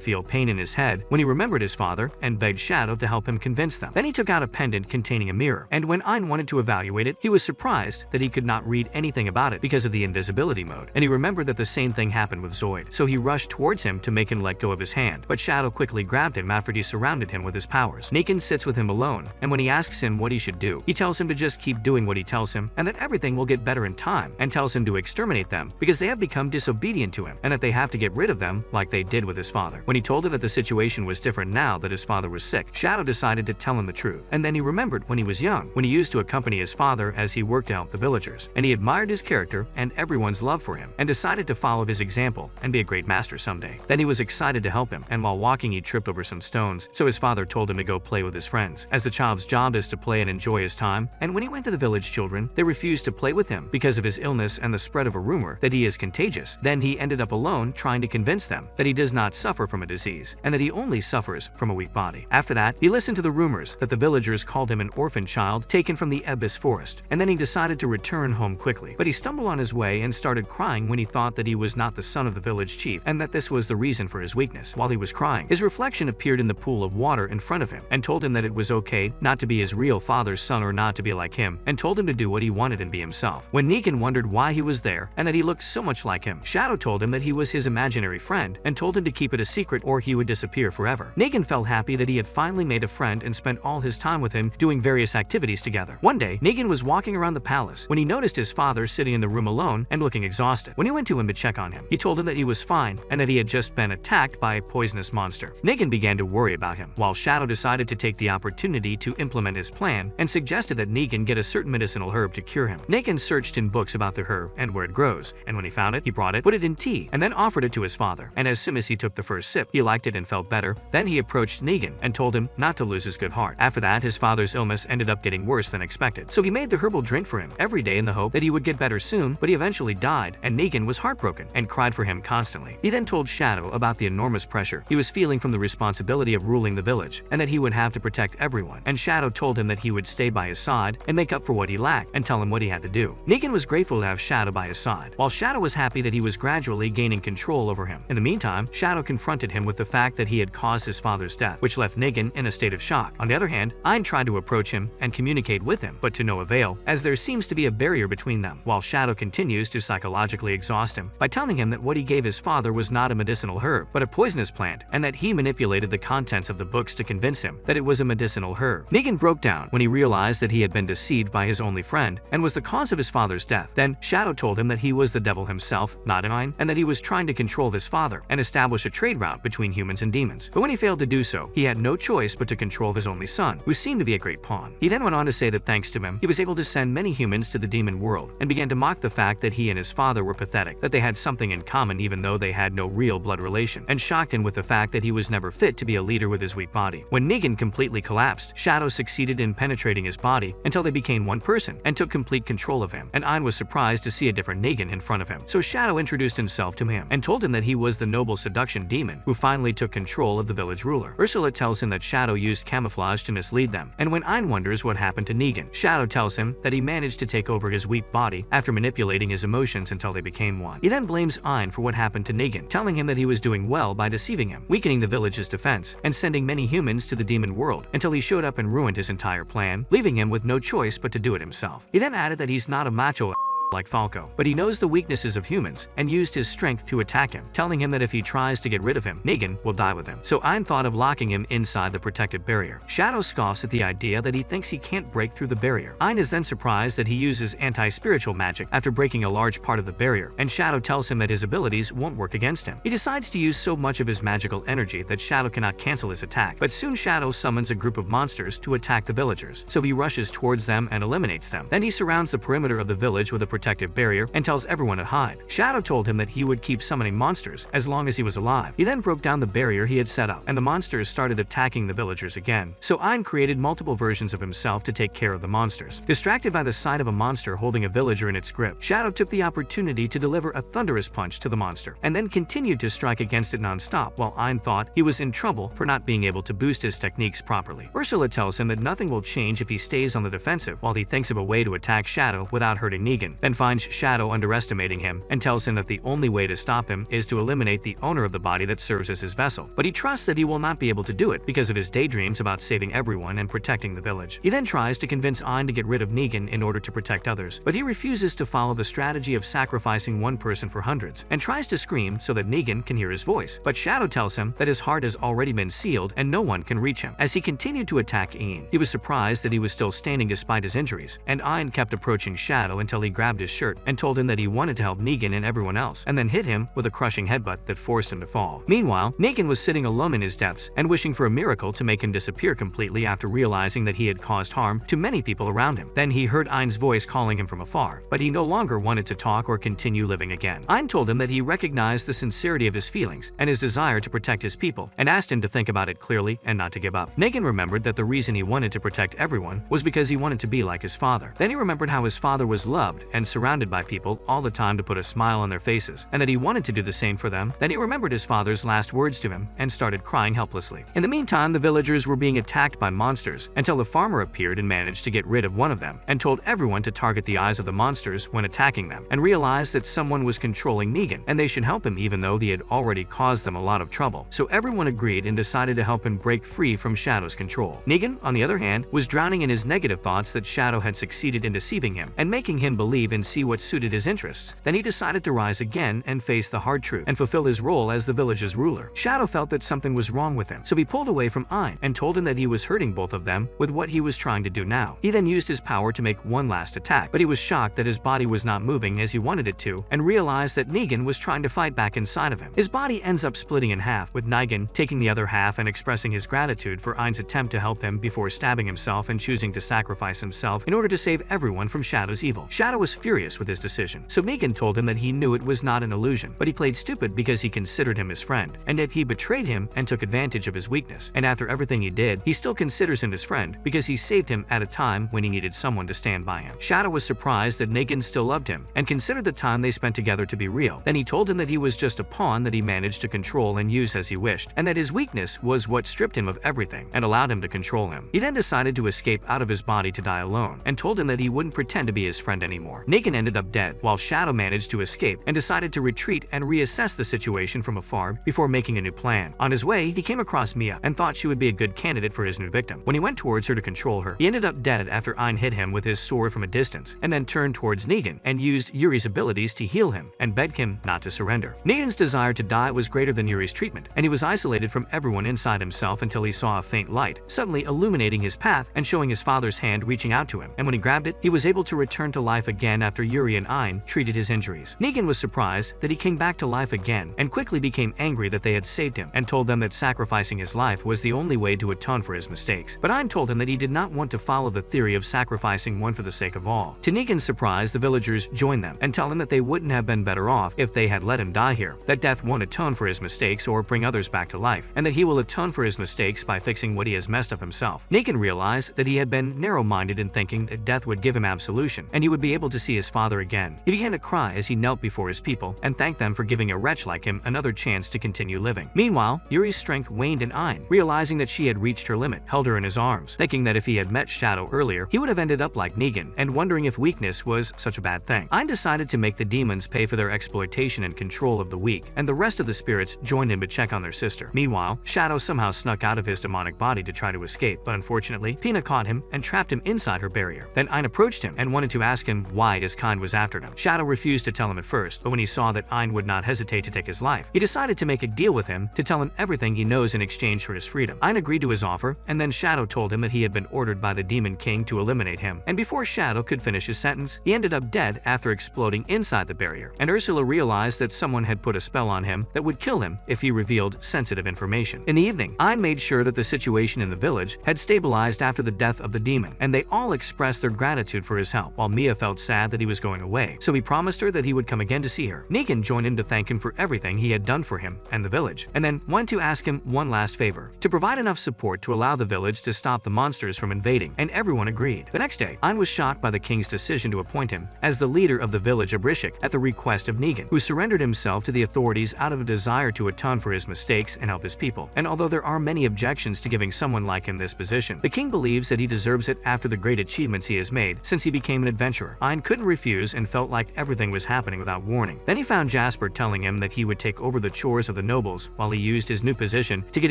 feel pain in his head when he remembered his father and begged Shadow to help him convince them. Then he took out a pendant containing a mirror, and when Ein wanted to evaluate it, he was surprised that he could not read anything about it because of the invisibility mode, and he remembered that the same thing happened with Zoid. So he rushed towards him to make him let go of his hand, but Shadow quickly grabbed him after he surrounded him with his powers. Negan sits with him alone, and when he asks him what he should do, he tells him to just keep doing what he tells him and that everything will get better in time, and tells him to exterminate them because they have become disobedient to him and that they have to get rid of them like they did with his father. When he told her that the situation was different now that his father was sick, Shadow decided to tell him the truth, and then he remembered when he was young, when he used to accompany his father as he worked to help the villagers, and he admired his character and everyone's love for him, and decided to follow his example and be a great master someday. Then he was excited to help him, and while walking he tripped over some stones, so his father told him to go play with his friends, as the child's job is to play and enjoy his time. And when he went to the village children, they refused to play with him because of his illness and the spread of a rumor that he is contagious. Then he ended up alone trying to convince them that he does not suffer from a disease and that he only suffers from a weak body. After that, he listened to the rumors that the villagers called him an orphan child taken from the Abyss forest, and then he decided to return home quickly. But he stumbled on his way and started crying when he thought that he was not the son of the village chief and that this was the reason for his weakness. While he was crying, his reflection appeared in the pool of water in front of him and told him that it was okay not to be his real father's son or not to be like him, and told him to do what he wanted and be himself. When Negan wondered why he was there and that he looked so much like him, Shadow told him that he was his imaginary friend and told him to keep it a secret or he would disappear forever. Negan felt happy that he had finally made a friend and spent all his time with him doing various activities together. One day, Negan was walking around the palace when he noticed his father sitting in the room alone and looking exhausted. When he went to him to check on him, he told him that he was fine and that he had just been attacked by a poisonous monster. Negan began to worry about him, while Shadow decided to take the opportunity to implement his plan and suggested that Negan get a certain medicinal herb to cure him. Negan searched in books about the herb and where it grows, and when he found it, he brought it, put it in tea, and then offered it to his father. And as soon as he took the first sip, he liked it and felt better. Then he approached Negan and told him not to lose his good heart. After that, his father's illness ended up getting worse than expected, so he made the herbal drink for him every day in the hope that he would get better soon, but he eventually died, and Negan was heartbroken and cried for him constantly. He then told Shadow about the enormous pressure he was feeling from the responsibility of ruling the village, and that he would have to protect everyone, and Shadow told him that he would stay by his side and make up for what he lacked and tell him what he had to do. Negan was grateful to have Shadow by his side, while Shadow was happy that he was gradually gaining control over him. In the meantime, Shadow confronted him with the fact that he had caused his father's death, which left Negan in a state of shock. On the other hand, Ein tried to approach him and communicate with him, but to no avail, as there seems to be a barrier between them, while Shadow continues to psychologically exhaust him by telling him that what he gave his father was not a medicinal herb, but a poisonous plant, and that he manipulated the contents of the books to convince him that it was a medicinal herb. Negan broke down when he realized that he had been deceived by his only friend and was the cause of his father's death. Then Shadow told him that he was the devil himself, not Ein, and that he was trying to control his father and establish a trade route between humans and demons. But when he failed to do so, he had no choice but to control his only son, who seemed to be a great pawn. He then went on to say that thanks to him, he was able to send many humans to the demon world, and began to mock the fact that he and his father were pathetic, that they had something in common even though they had no real blood relation, and shocked him with the fact that he was never fit to be a leader with his weak body. When Negan completely collapsed, Shadow succeeded in penetrating his body until they became one person and took complete control of him, and Ein was surprised to see a different Negan in front of him. So Shadow introduced himself to him and told him that he was the noble seduction demon who finally took control of the village ruler. Ursula tells him that Shadow used camouflage to mislead them, and when Ein wonders what happened to Negan, Shadow tells him that he managed to take over his weak body after manipulating his emotions until they became one. He then blames Ein for what happened to Negan, telling him that he was doing well by deceiving him, weakening the village's defense, and sending many humans to the demon world until he showed up and ruined his entire plan, leaving him with no choice but to do it himself. He then added that he's not a macho like Falco, but he knows the weaknesses of humans and used his strength to attack him, telling him that if he tries to get rid of him, Negan will die with him. So Ein thought of locking him inside the protective barrier. Shadow scoffs at the idea that he thinks he can't break through the barrier. Ein is then surprised that he uses anti-spiritual magic after breaking a large part of the barrier, and Shadow tells him that his abilities won't work against him. He decides to use so much of his magical energy that Shadow cannot cancel his attack, but soon Shadow summons a group of monsters to attack the villagers, so he rushes towards them and eliminates them. Then he surrounds the perimeter of the village with a protective barrier and tells everyone to hide. Shadow told him that he would keep summoning monsters as long as he was alive. He then broke down the barrier he had set up, and the monsters started attacking the villagers again. So Ein created multiple versions of himself to take care of the monsters. Distracted by the sight of a monster holding a villager in its grip, Shadow took the opportunity to deliver a thunderous punch to the monster, and then continued to strike against it non-stop, while Ein thought he was in trouble for not being able to boost his techniques properly. Ursula tells him that nothing will change if he stays on the defensive while he thinks of a way to attack Shadow without hurting Negan, then finds Shadow underestimating him and tells him that the only way to stop him is to eliminate the owner of the body that serves as his vessel. But he trusts that he will not be able to do it because of his daydreams about saving everyone and protecting the village. He then tries to convince Ein to get rid of Negan in order to protect others, but he refuses to follow the strategy of sacrificing one person for hundreds, and tries to scream so that Negan can hear his voice. But Shadow tells him that his heart has already been sealed and no one can reach him. As he continued to attack Ein, he was surprised that he was still standing despite his injuries, and Ein kept approaching Shadow until he grabbed his shirt and told him that he wanted to help Negan and everyone else, and then hit him with a crushing headbutt that forced him to fall. Meanwhile, Negan was sitting alone in his depths and wishing for a miracle to make him disappear completely after realizing that he had caused harm to many people around him. Then he heard Ein's voice calling him from afar, but he no longer wanted to talk or continue living again. Ein told him that he recognized the sincerity of his feelings and his desire to protect his people, and asked him to think about it clearly and not to give up. Negan remembered that the reason he wanted to protect everyone was because he wanted to be like his father. Then he remembered how his father was loved and surrounded by people all the time to put a smile on their faces, and that he wanted to do the same for them. Then he remembered his father's last words to him and started crying helplessly. In the meantime, the villagers were being attacked by monsters until the farmer appeared and managed to get rid of one of them, and told everyone to target the eyes of the monsters when attacking them, and realized that someone was controlling Negan and they should help him even though he had already caused them a lot of trouble. So everyone agreed and decided to help him break free from Shadow's control. Negan, on the other hand, was drowning in his negative thoughts that Shadow had succeeded in deceiving him and making him believe and see what suited his interests. Then he decided to rise again and face the hard truth and fulfill his role as the village's ruler. Shadow felt that something was wrong with him, so he pulled away from Ein and told him that he was hurting both of them with what he was trying to do now. He then used his power to make one last attack, but he was shocked that his body was not moving as he wanted it to, and realized that Negan was trying to fight back inside of him. His body ends up splitting in half, with Negan taking the other half and expressing his gratitude for Ein's attempt to help him before stabbing himself and choosing to sacrifice himself in order to save everyone from Shadow's evil. Shadow was furious with his decision, so Negan told him that he knew it was not an illusion, but he played stupid because he considered him his friend, and that he betrayed him and took advantage of his weakness. And after everything he did, he still considers him his friend because he saved him at a time when he needed someone to stand by him. Shadow was surprised that Negan still loved him and considered the time they spent together to be real. Then he told him that he was just a pawn that he managed to control and use as he wished, and that his weakness was what stripped him of everything and allowed him to control him. He then decided to escape out of his body to die alone, and told him that he wouldn't pretend to be his friend anymore. Negan ended up dead, while Shadow managed to escape and decided to retreat and reassess the situation from afar before making a new plan. On his way, he came across Mia and thought she would be a good candidate for his new victim. When he went towards her to control her, he ended up dead after Ein hit him with his sword from a distance, and then turned towards Negan and used Yuri's abilities to heal him and begged him not to surrender. Negan's desire to die was greater than Yuri's treatment, and he was isolated from everyone inside himself until he saw a faint light, suddenly illuminating his path and showing his father's hand reaching out to him, and when he grabbed it, he was able to return to life again after Yuri and Ein treated his injuries. Negan was surprised that he came back to life again and quickly became angry that they had saved him and told them that sacrificing his life was the only way to atone for his mistakes. But Ein told him that he did not want to follow the theory of sacrificing one for the sake of all. To Negan's surprise, the villagers joined them and tell him that they wouldn't have been better off if they had let him die here, that death won't atone for his mistakes or bring others back to life, and that he will atone for his mistakes by fixing what he has messed up himself. Negan realized that he had been narrow-minded in thinking that death would give him absolution and he would be able to see his father again. He began to cry as he knelt before his people and thanked them for giving a wretch like him another chance to continue living. Meanwhile, Yuri's strength waned, and Ein, realizing that she had reached her limit, held her in his arms, thinking that if he had met Shadow earlier, he would have ended up like Negan, and wondering if weakness was such a bad thing. Ein decided to make the demons pay for their exploitation and control of the weak, and the rest of the spirits joined him to check on their sister. Meanwhile, Shadow somehow snuck out of his demonic body to try to escape, but unfortunately, Pina caught him and trapped him inside her barrier. Then Ein approached him and wanted to ask him why his kind was after him. Shadow refused to tell him at first, but when he saw that Ein would not hesitate to take his life, he decided to make a deal with him to tell him everything he knows in exchange for his freedom. Ein agreed to his offer, and then Shadow told him that he had been ordered by the Demon King to eliminate him. And before Shadow could finish his sentence, he ended up dead after exploding inside the barrier. And Ursula realized that someone had put a spell on him that would kill him if he revealed sensitive information. In the evening, Ein made sure that the situation in the village had stabilized after the death of the demon, and they all expressed their gratitude for his help, while Mia felt sad that he was going away, so he promised her that he would come again to see her. Negan joined in to thank him for everything he had done for him and the village, and then went to ask him one last favor: to provide enough support to allow the village to stop the monsters from invading, and everyone agreed. The next day, Ein was shocked by the king's decision to appoint him as the leader of the village of Rishik at the request of Negan, who surrendered himself to the authorities out of a desire to atone for his mistakes and help his people. And although there are many objections to giving someone like him this position, the king believes that he deserves it after the great achievements he has made since he became an adventurer. Ein couldn't refuse and felt like everything was happening without warning. Then he found Jasper telling him that he would take over the chores of the nobles while he used his new position to get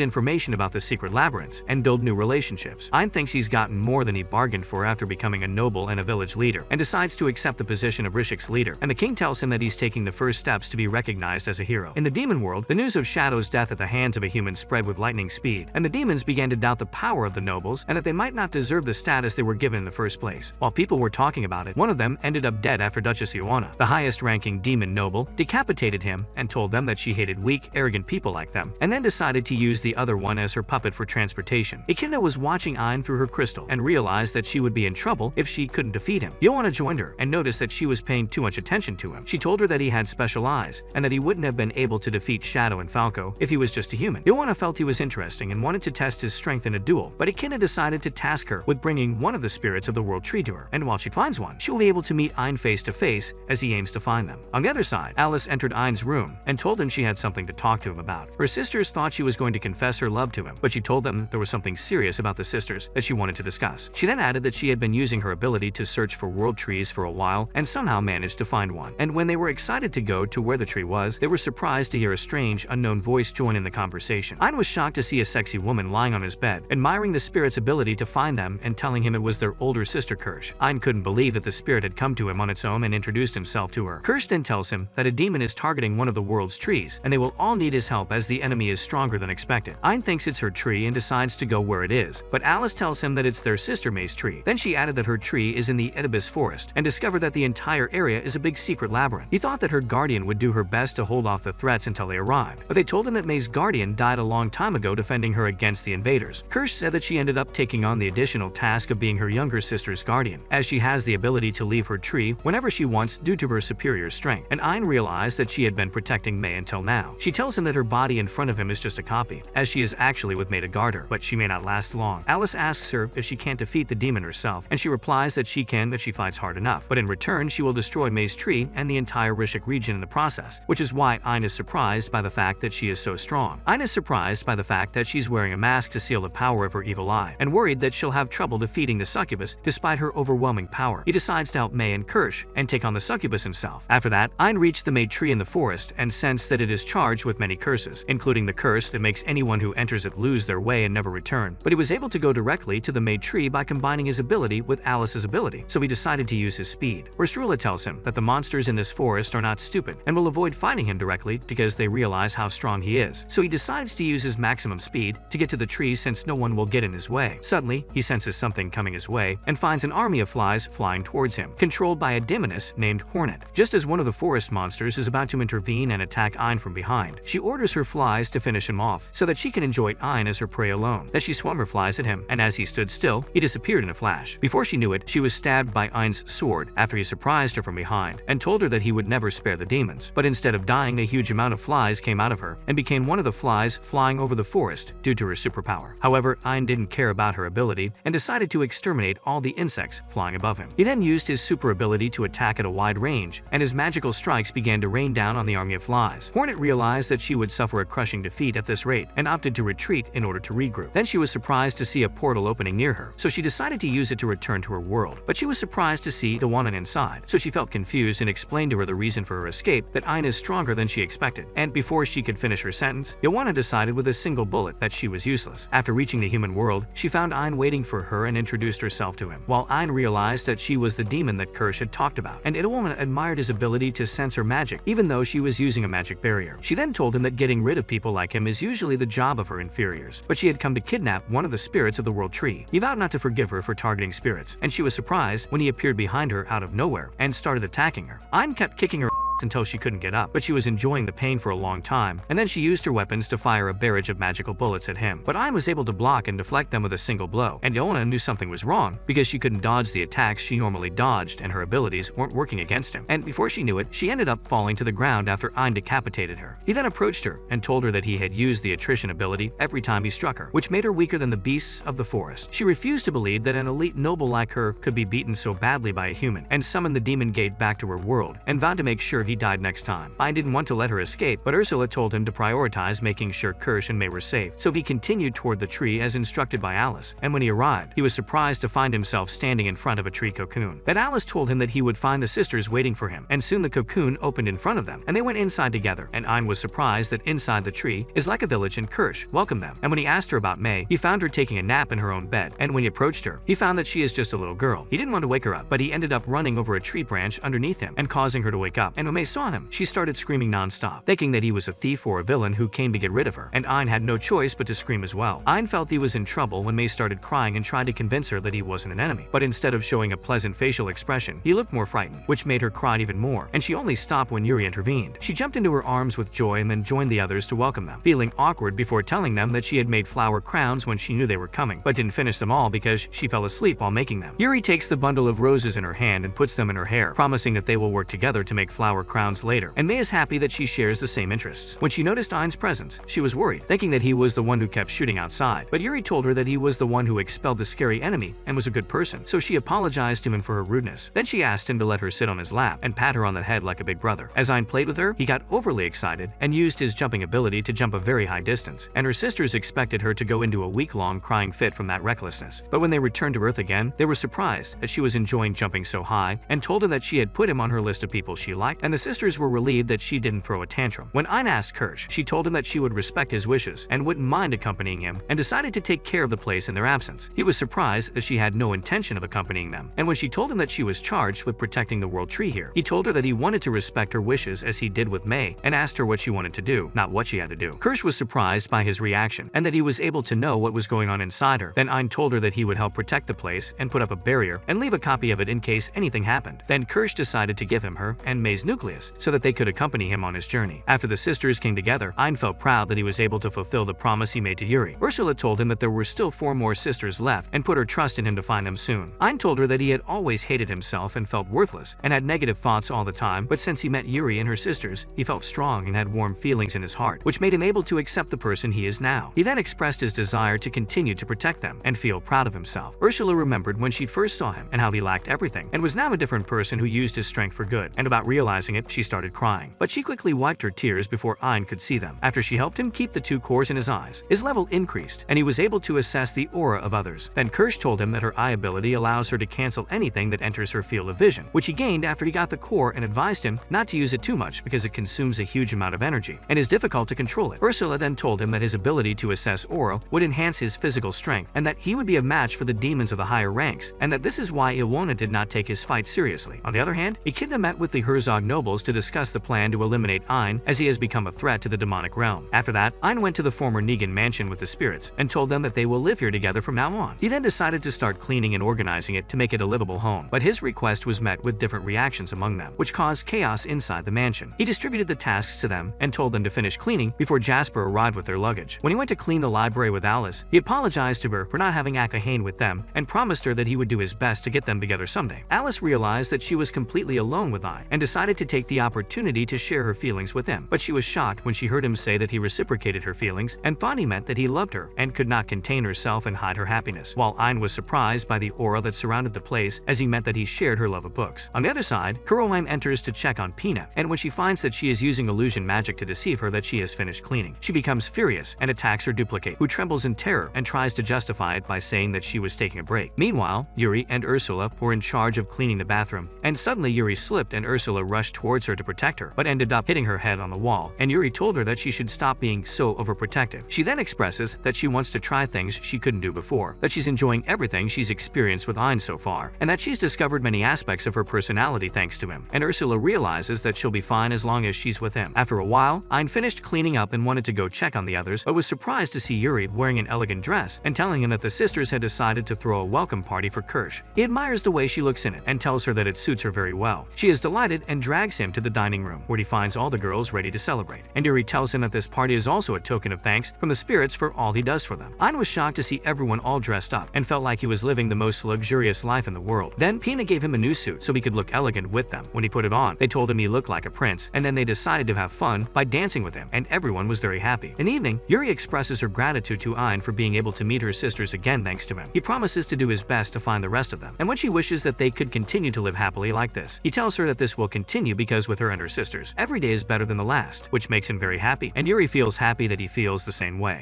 information about the secret labyrinths and build new relationships. Ein thinks he's gotten more than he bargained for after becoming a noble and a village leader, and decides to accept the position of Rishik's leader, and the king tells him that he's taking the first steps to be recognized as a hero. In the demon world, the news of Shadow's death at the hands of a human spread with lightning speed, and the demons began to doubt the power of the nobles and that they might not deserve the status they were given in the first place. While people were talking about it, one of them ended up dead after Duchess Ioana, the highest-ranking demon noble, decapitated him and told them that she hated weak, arrogant people like them, and then decided to use the other one as her puppet for transportation. Echidna was watching Ein through her crystal and realized that she would be in trouble if she couldn't defeat him. Ioana joined her and noticed that she was paying too much attention to him. She told her that he had special eyes and that he wouldn't have been able to defeat Shadow and Falco if he was just a human. Ioana felt he was interesting and wanted to test his strength in a duel, but Echidna decided to task her with bringing one of the spirits of the world tree to her, and while she finds one, she will be able to meet Ein face to face as he aims to find them. On the other side, Alice entered Ein's room and told him she had something to talk to him about. Her sisters thought she was going to confess her love to him, but she told them there was something serious about the sisters that she wanted to discuss. She then added that she had been using her ability to search for world trees for a while and somehow managed to find one. And when they were excited to go to where the tree was, they were surprised to hear a strange, unknown voice join in the conversation. Ein was shocked to see a sexy woman lying on his bed, admiring the spirit's ability to find them and telling him it was their older sister Kirsch. Ein couldn't believe that the spirit had come to him on its own and introduced himself to her. Kirsch then tells him that a demon is targeting one of the world's trees, and they will all need his help as the enemy is stronger than expected. Ein thinks it's her tree and decides to go where it is, but Alice tells him that it's their sister May's tree. Then she added that her tree is in the Oedipus forest and discovered that the entire area is a big secret labyrinth. He thought that her guardian would do her best to hold off the threats until they arrived, but they told him that May's guardian died a long time ago defending her against the invaders. Kirsch said that she ended up taking on the additional task of being her younger sister's guardian, as she has the ability to leave her tree whenever she wants due to her superior strength, and Ein realized that she had been protecting May until now. She tells him that her body in front of him is just a copy, as she is actually with May to guard her, but she may not last long. Alice asks her if she can't defeat the demon herself, and she replies that she can, that she fights hard enough, but in return she will destroy May's tree and the entire Rishik region in the process, which is why Ein is surprised by the fact that she is so strong. Ein is surprised by the fact that she's wearing a mask to seal the power of her evil eye, and worried that she'll have trouble defeating the succubus despite her overwhelming power. He decides to help May and Kirsch and take on the succubus himself. After that, Ein reached the May tree in the forest and sensed that it is charged with many curses, including the curse that makes anyone who enters it lose their way and never return. But he was able to go directly to the May tree by combining his ability with Alice's ability, so he decided to use his speed. Ursula tells him that the monsters in this forest are not stupid and will avoid fighting him directly because they realize how strong he is, so he decides to use his maximum speed to get to the tree since no one will get in his way. Suddenly, he senses something coming his way and finds an army of flies flying towards him, controlled by a demoness named Hornet. Just as one of the forest monsters is about to intervene and attack Ein from behind, she orders her flies to finish him off so that she can enjoy Ein as her prey alone. Then she swung her flies at him, and as he stood still, he disappeared in a flash. Before she knew it, she was stabbed by Ein's sword after he surprised her from behind and told her that he would never spare the demons. But instead of dying, a huge amount of flies came out of her and became one of the flies flying over the forest due to her superpower. However, Ein didn't care about her ability and decided to exterminate all the insects flying above him. He then used his super ability to attack at a wide range, and his magical strikes began to rain down on the army of flies. Hornet realized that she would suffer a crushing defeat at this rate and opted to retreat in order to regroup. Then she was surprised to see a portal opening near her, so she decided to use it to return to her world. But she was surprised to see the one inside, so she felt confused and explained to her the reason for her escape, that Ein is stronger than she expected. And before she could finish her sentence, Ioana decided with a single bullet that she was useless. After reaching the human world, she found Ein waiting for her and introduced herself to him. While Ein realized that she was the demon that Kirsch had talked about, and Ilona admired his ability to sense her magic even though she was using a magic barrier. She then told him that getting rid of people like him is usually the job of her inferiors, but she had come to kidnap one of the spirits of the world tree. He vowed not to forgive her for targeting spirits, and she was surprised when he appeared behind her out of nowhere and started attacking her. Ein kept kicking her until she couldn't get up, but she was enjoying the pain for a long time, and then she used her weapons to fire a barrage of magical bullets at him. But Ein was able to block and deflect them with a single blow, and Ilona knew something was wrong because she couldn't dodge the attacks she normally dodged and her abilities weren't working against him. And before she knew it, she ended up falling to the ground after Ein decapitated her. He then approached her and told her that he had used the attrition ability every time he struck her, which made her weaker than the beasts of the forest. She refused to believe that an elite noble like her could be beaten so badly by a human, and summoned the demon gate back to her world and vowed to make sure he died next time. Ein didn't want to let her escape, but Ursula told him to prioritize making sure Kirsch and May were safe, so he continued toward the tree as instructed by Alice, and when he arrived, he was surprised to find himself standing in front of a tree cocoon. Then Alice told him that he would find the sisters waiting for him, and soon the cocoon opened in front of them, and they went inside together, and Ein was surprised that inside the tree is like a village and Kirsch welcomed them. And when he asked her about May, he found her taking a nap in her own bed, and when he approached her, he found that she is just a little girl. He didn't want to wake her up, but he ended up running over a tree branch underneath him and causing her to wake up, and when May saw him, she started screaming non-stop, thinking that he was a thief or a villain who came to get rid of her, and Ein had no choice but to scream as well. Ein felt he was in trouble when May started crying and tried to convince her that he wasn't an enemy, but instead of showing a pleasant facial expression, he looked more frightened, which made her cry even more, and she only stopped when Yuri intervened. She jumped into her arms with joy and then joined the others to welcome them, feeling awkward before telling them that she had made flower crowns when she knew they were coming, but didn't finish them all because she fell asleep while making them. Yuri takes the bundle of roses in her hand and puts them in her hair, promising that they will work together to make flower crowns later, and May is happy that she shares the same interests. When she noticed Ein's presence, she was worried, thinking that he was the one who kept shooting outside, but Yuri told her that he was the one who expelled the scary enemy and was a good person, so she apologized to him for her rudeness. Then she asked him to let her sit on his lap and pat her on the head like a big brother. As Ein played with her, he got overly excited and used his jumping ability to jump a very high distance, and her sisters expected her to go into a week-long crying fit from that recklessness. But when they returned to Earth again, they were surprised that she was enjoying jumping so high and told her that she had put him on her list of people she liked, and the sisters were relieved that she didn't throw a tantrum. When Ein asked Kirsch, she told him that she would respect his wishes and wouldn't mind accompanying him, and decided to take care of the place in their absence. He was surprised that she had no intention of accompanying them, and when she told him that she was charged with protecting the world tree here, he told her that he wanted to respect her wishes as he did with May, and asked her what she wanted to do, not what she had to do. Kirsch was surprised by his reaction, and that he was able to know what was going on inside her. Then Ein told her that he would help protect the place and put up a barrier and leave a copy of it in case anything happened. Then Kirsch decided to give him her and May's nucleus so that they could accompany him on his journey. After the sisters came together, Ein felt proud that he was able to fulfill the promise he made to Yuri. Ursula told him that there were still 4 more sisters left and put her trust in him to find them soon. Ein told her that he had always hated himself and felt worthless and had negative thoughts all the time, but since he met Yuri and her sisters, he felt strong and had warm feelings in his heart, which made him able to accept the person he is now. He then expressed his desire to continue to protect them and feel proud of himself. Ursula remembered when she first saw him and how he lacked everything and was now a different person who used his strength for good, and about realizing it, she started crying. But she quickly wiped her tears before Ein could see them. After she helped him keep the 2 cores in his eyes, his level increased and he was able to assess the aura of others. Then Kirsch told him that her eye ability allows her to cancel anything that enters her field of vision, which he gained after he got the core, and advised him not to use it too much because it consumes a huge amount of energy and is difficult to control it. Ursula then told him that his ability to assess aura would enhance his physical strength and that he would be a match for the demons of the higher ranks, and that this is why Ilona did not take his fight seriously. On the other hand, Echidna met with the Herzog nobles to discuss the plan to eliminate Ein as he has become a threat to the demonic realm. After that, Ein went to the former Negan mansion with the spirits and told them that they will live here together from now on. He then decided to start cleaning and organizing it to make it a livable home, but his request was met with different reactions among them, which caused chaos inside the mansion. He distributed the tasks to them and told them to finish cleaning before Jasper arrived with their luggage. When he went to clean the library with Alice, he apologized to her for not having Akahane with them and promised her that he would do his best to get them together someday. Alice realized that she was completely alone with Ein and decided to take the opportunity to share her feelings with him, but she was shocked when she heard him say that he reciprocated her feelings and thought he meant that he loved her and could not contain herself and hide her happiness, while Ein was surprised by the aura that surrounded the place as he meant that he shared her love of books. On the other side, Kuroheim enters to check on Pina, and when she finds that she is using illusion magic to deceive her that she has finished cleaning, she becomes furious and attacks her duplicate, who trembles in terror and tries to justify it by saying that she was taking a break. Meanwhile, Yuri and Ursula were in charge of cleaning the bathroom, and suddenly Yuri slipped and Ursula rushed towards her to protect her, but ended up hitting her head on the wall, and Yuri told her that she should stop being so overprotective. She then expresses that she wants to try things she couldn't do before, that she's enjoying everything she's experienced with Ein so far, and that she's discovered many aspects of her personality thanks to him. And Ursula realizes that she'll be fine as long as she's with him. After a while, Ein finished cleaning up and wanted to go check on the others, but was surprised to see Yuri wearing an elegant dress and telling him that the sisters had decided to throw a welcome party for Kirsch. He admires the way she looks in it and tells her that it suits her very well. She is delighted and drags him to the dining room, where he finds all the girls ready to celebrate. And Yuri tells him that this party is also a token of thanks from the spirits for all he does for them. Ein was shocked to see everyone all dressed up and felt like he was living the most luxurious life in the world. Then Pina gave him a new suit so he could look elegant with them. When he put it on, they told him he looked like a prince, and then they decided to have fun by dancing with him, and everyone was very happy. In the evening, Yuri expresses her gratitude to Ein for being able to meet her sisters again thanks to him. He promises to do his best to find the rest of them, and when she wishes that they could continue to live happily like this, he tells her that this will continue because with her and her sisters, every day is better than the last, which makes him very happy, and Yuri feels happy that he feels the same way.